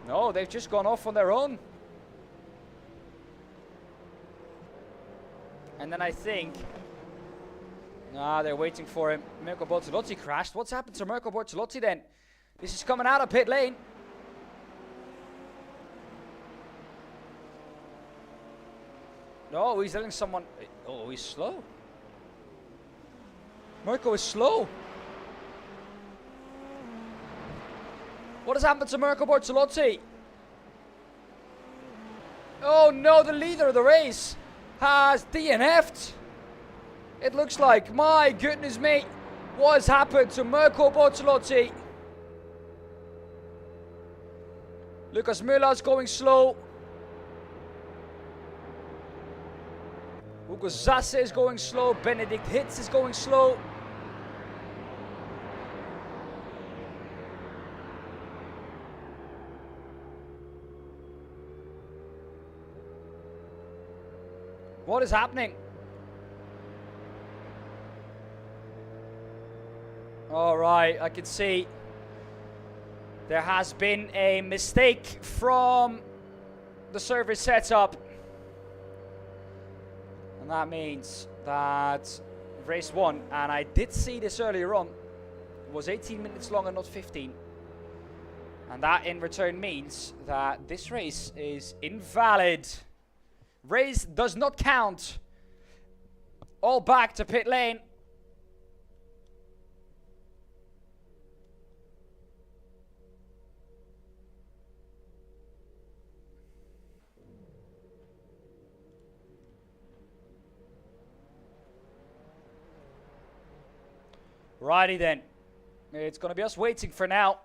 No, they've just gone off on their own. And then I think... Nah, they're waiting for him. Mirko Bortolotti crashed. What's happened to Mirko Bortolotti then? This is coming out of pit lane. No, he's letting someone... Oh, he's slow. Mirko is slow. What has happened to Mirko Bortolotti? Oh no, the leader of the race has DNF'd. It looks like, my goodness me, what has happened to Mirko Bortolotti? Lucas Müller is going slow. Hugo Zasse is going slow. Benedict Hitz is going slow. What is happening? All right, I can see there has been a mistake from the server setup. And that means that race 1, and I did see this earlier on, was 18 minutes long and not 15. And that in return means that this race is invalid. Race does not count. All back to pit lane. Righty then. It's going to be us waiting for now.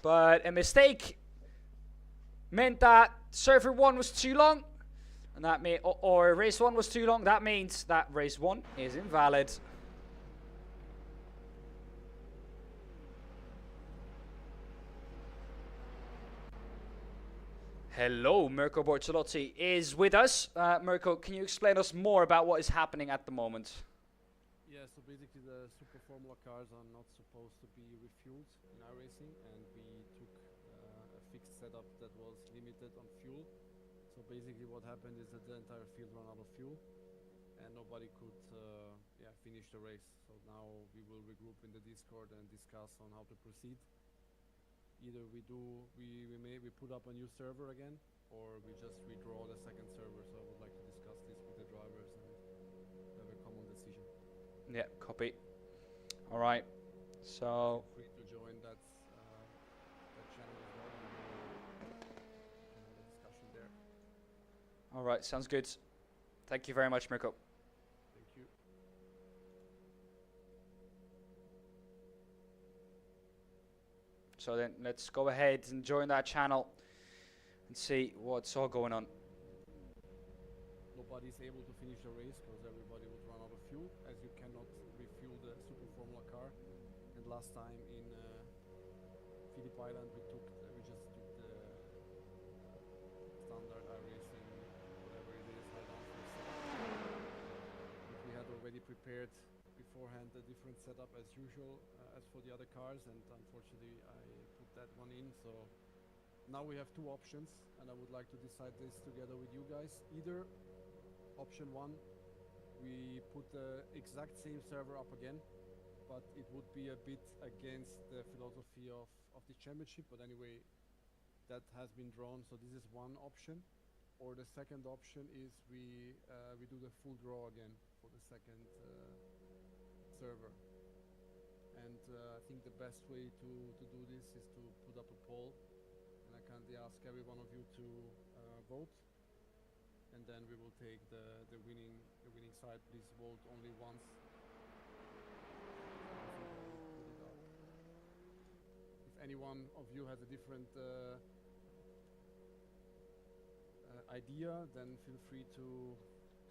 But a mistake meant that server 1 was too long. And that may, or race 1 was too long. That means that race 1 is invalid. Hello, Mirko Bortolotti is with us. Mirko, can you explain us more about what is happening at the moment? Yeah, so basically the Super Formula cars are not supposed to be refueled in iRacing, and we took a fixed setup that was limited on fuel. So basically what happened is that the entire field ran out of fuel and nobody could finish the race. So now we will regroup in the Discord and discuss on how to proceed. Either we put up a new server again, or we just redraw the second server. So I would like to discuss this with the drivers and have a common decision. Yeah, copy. All right. So Feel free to join that channel as well, and we'll have a discussion there. all right, sounds good. Thank you very much, Mirko. Thank you. So then let's go ahead and join that channel and see what's all going on. Nobody's able to finish the race because everybody would run out of fuel, as you cannot refuel the Super Formula car. And last time in Phillip Island, we just took the standard iRacing, whatever it is, high downforce setup. But we had already prepared beforehand a different setup as usual as for the other cars, and unfortunately I put that one in. So now we have two options, and I would like to decide this together with you guys. Either option one, we put the exact same server up again, but it would be a bit against the philosophy of the championship, but anyway, that has been drawn, so this is one option. Or the second option is we do the full draw again for the second server. And I think the best way to do this is to put up a poll, and I kindly ask every one of you to vote, and then we will take the winning side. Please vote only once. If any one of you has a different idea, then feel free to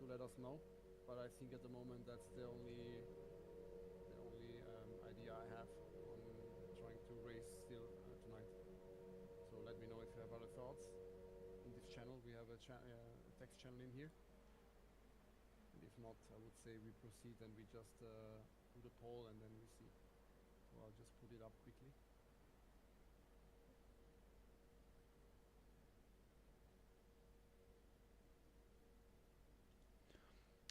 let us know. But I think at the moment that's the only idea I have on trying to race still tonight. So let me know if you have other thoughts. In this channel we have a text channel in here, and if not, I would say we proceed and we just do the poll and then we see. So I'll just put it up quickly.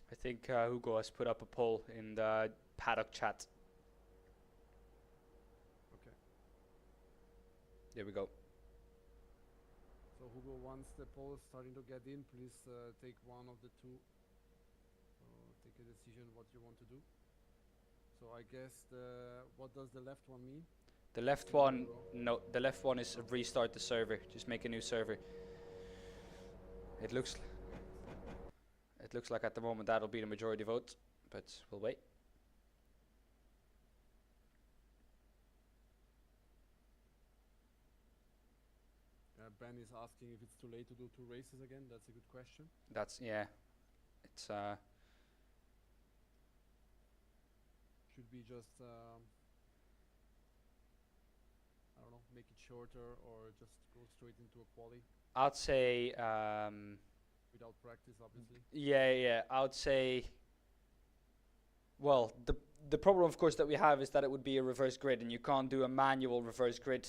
I think Hugo has put up a poll in the paddock chat. Okay. There we go. So Hugo, once the poll is starting to get in, please take one of the two. Take a decision what you want to do. So I guess what does the left one mean? The left one, no, the left one is restart the server. Just make a new server. It looks like at the moment that'll be the majority vote, but we'll wait. Ben is asking if it's too late to do two races again. That's a good question. That's, yeah. It's should we just I don't know, make it shorter or just go straight into a quali I'd say without practice, obviously? yeah, I would say, well, the problem of course that we have is that it would be a reverse grid, and you can't do a manual reverse grid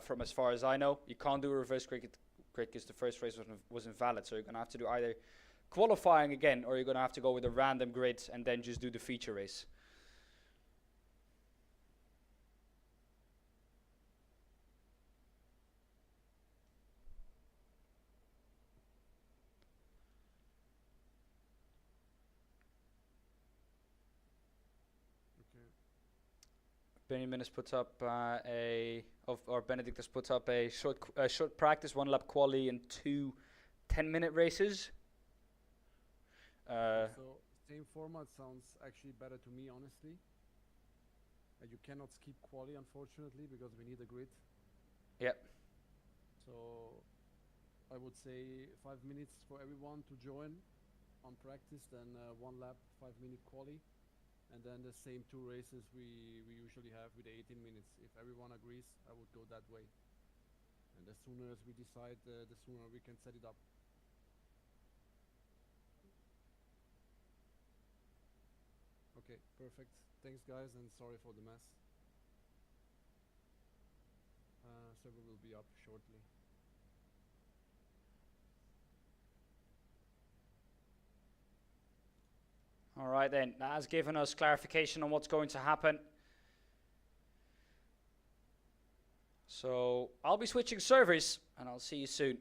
from as far as I know. You can't do a reverse grid because the first race was invalid, so you're going to have to do either qualifying again, or you're going to have to go with a random grid and then just do the feature race. Benjamin has put up Benedict has put up a short practice, 1 lap quali and 2 10-minute races. So same format sounds actually better to me, honestly. You cannot skip quali, unfortunately, because we need a grid. Yep. So I would say 5 minutes for everyone to join on practice, then 1 lap, 5-minute quali. And then the same 2 races we usually have with 18 minutes. If everyone agrees, I would go that way. And as sooner as we decide, the sooner we can set it up. Okay, perfect. Thanks guys, and sorry for the mess. Server will be up shortly. All right then, that has given us clarification on what's going to happen. So I'll be switching servers, and I'll see you soon.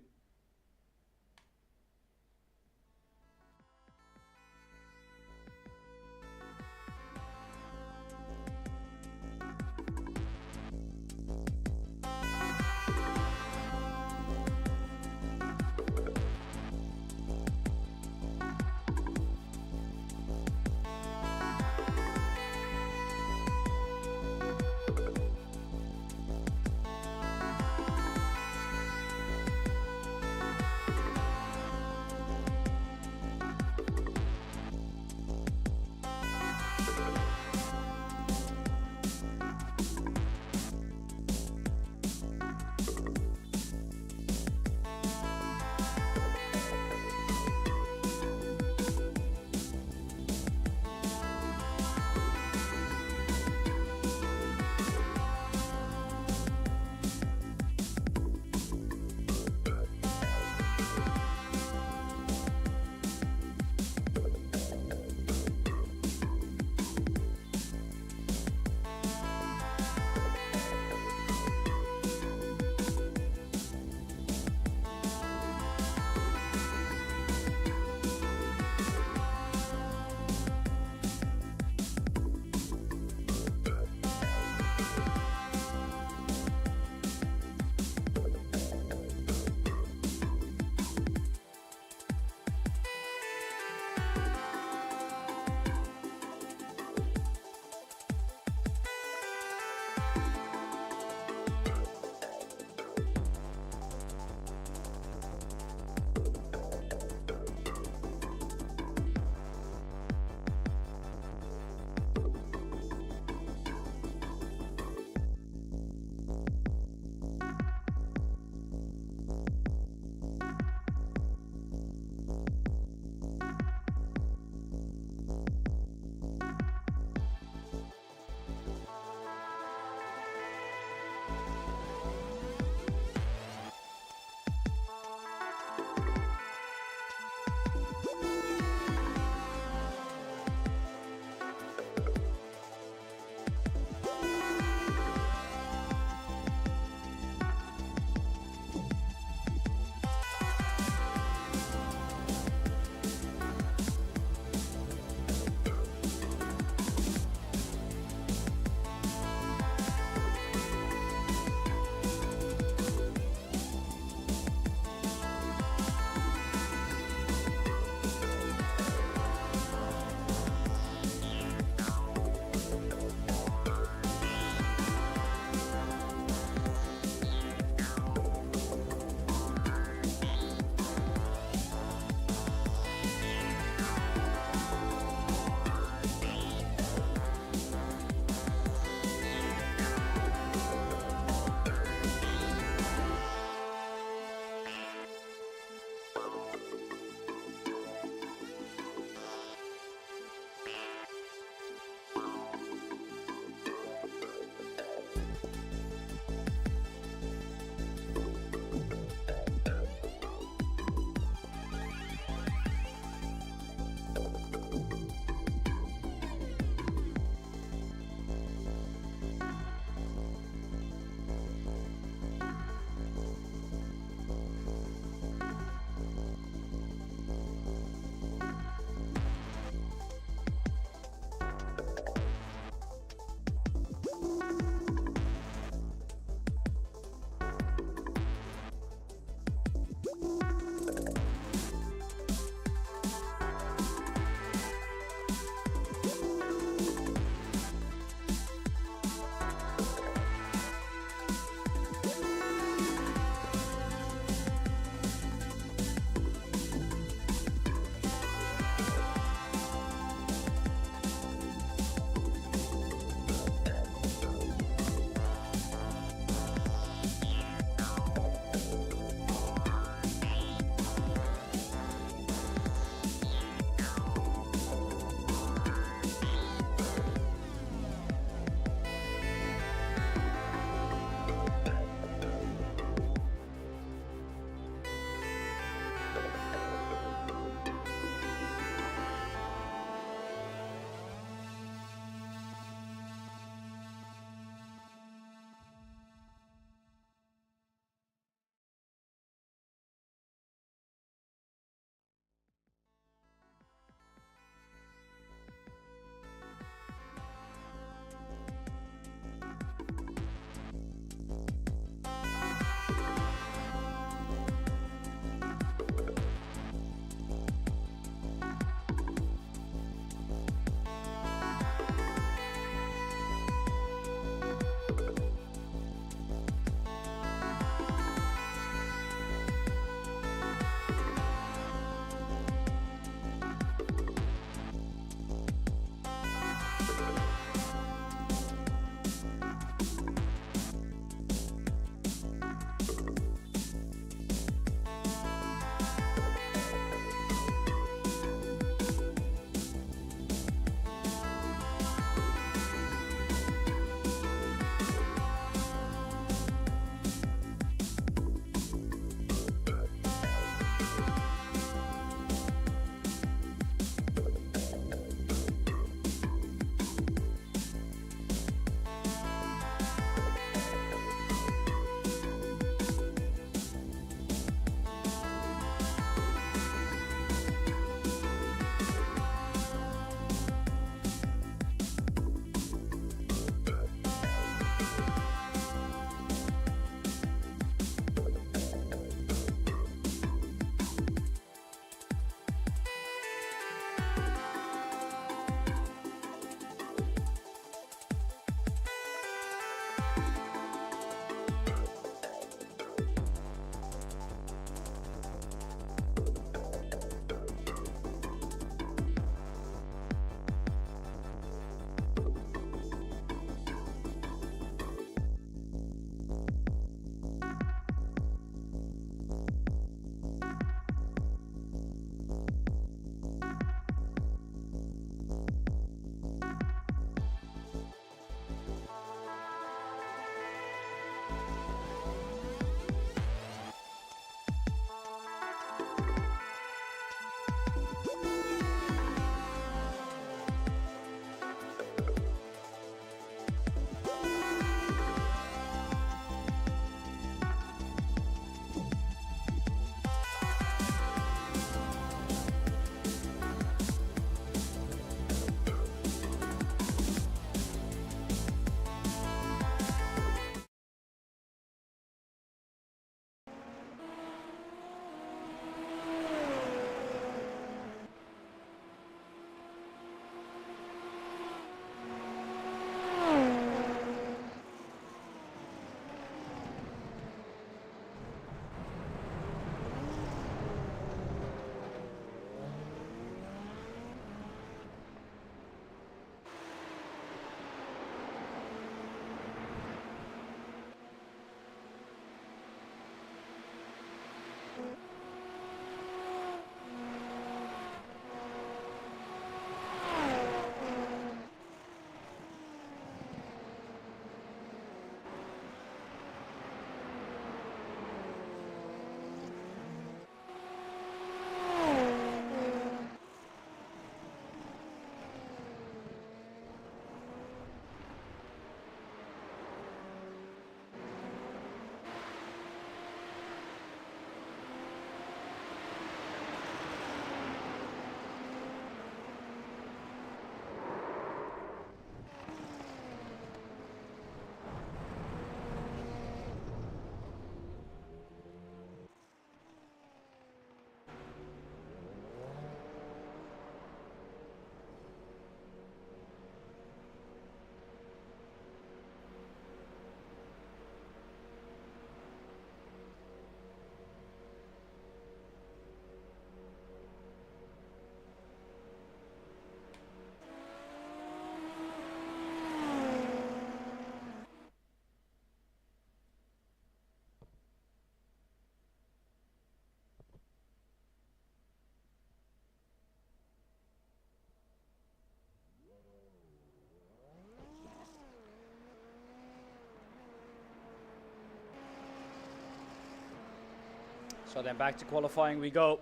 So then back to qualifying we go.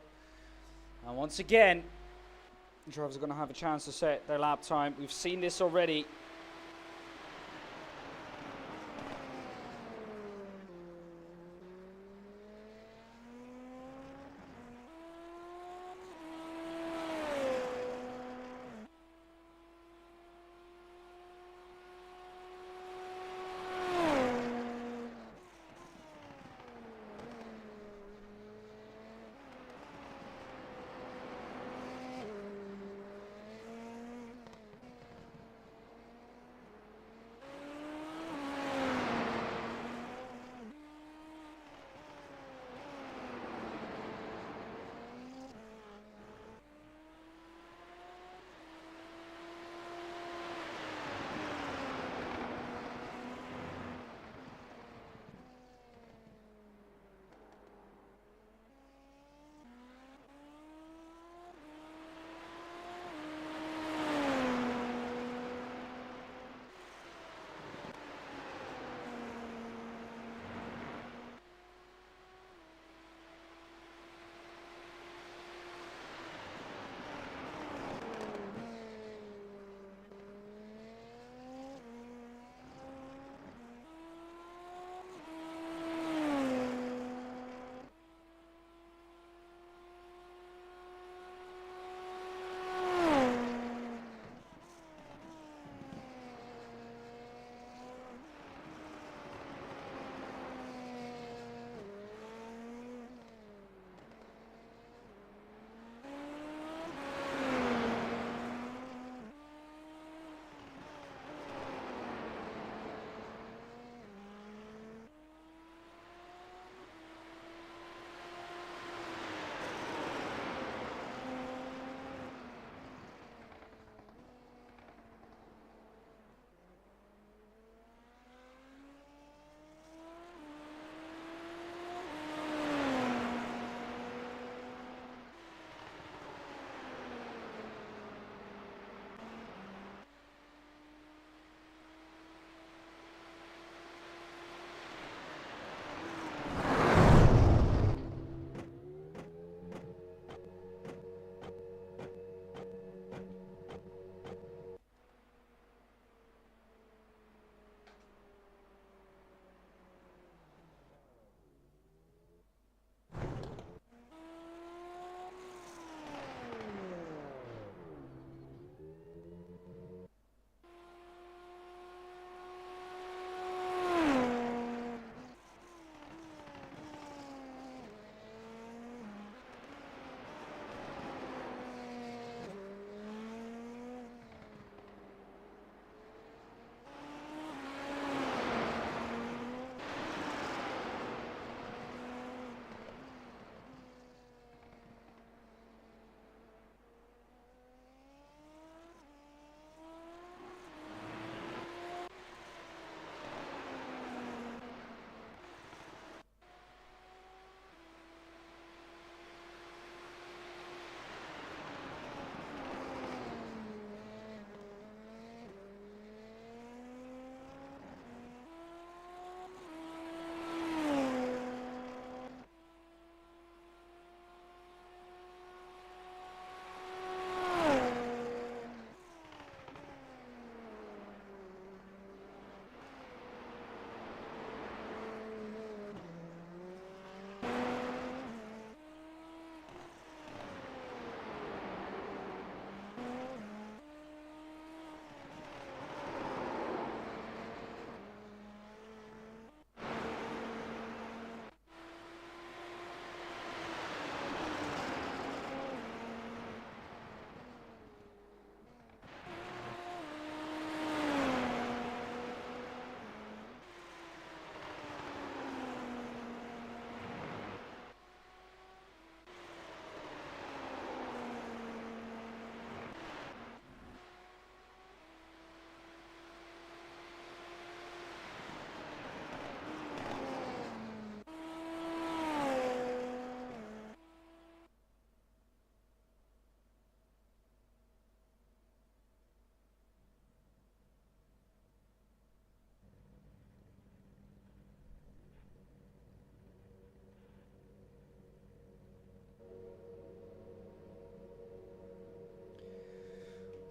And once again, drivers are going to have a chance to set their lap time. We've seen this already.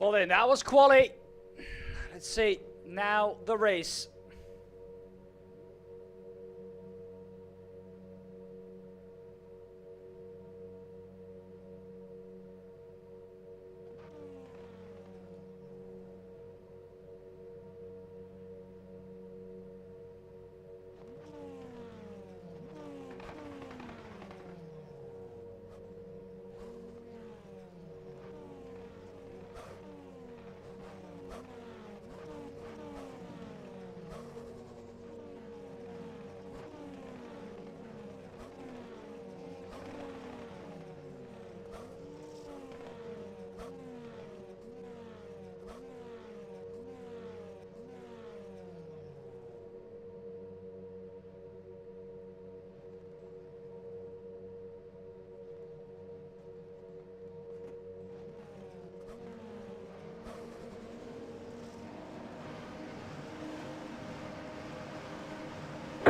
Well then, that was quali. Let's see, now the race.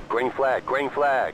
Green flag, green flag.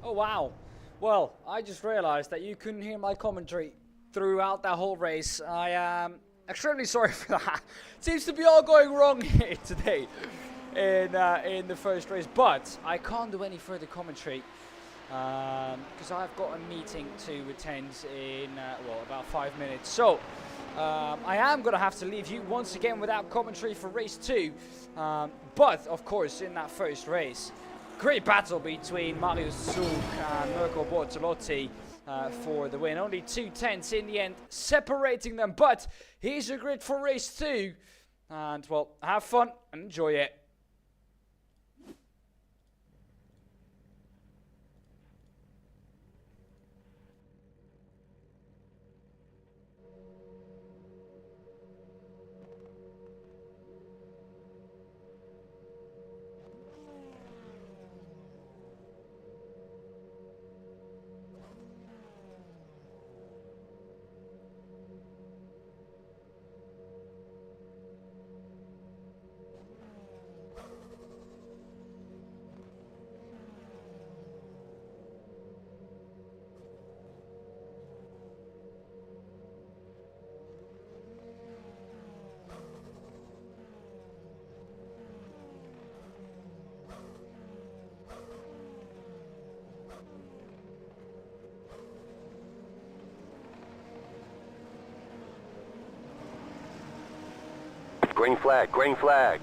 Oh, wow. Well, I just realized that you couldn't hear my commentary throughout that whole race. I am extremely sorry for that. Seems to be all going wrong here today in the first race, but I can't do any further commentary because I've got a meeting to attend in, well, about 5 minutes. So, I am going to have to leave you once again without commentary for race 2. But, of course, in that first race, great battle between Mario Zug and Mirko Bortolotti for the win. Only 2 tenths in the end separating them. But here's your grid for race 2. And, well, have fun and enjoy it. Green flag, green flag.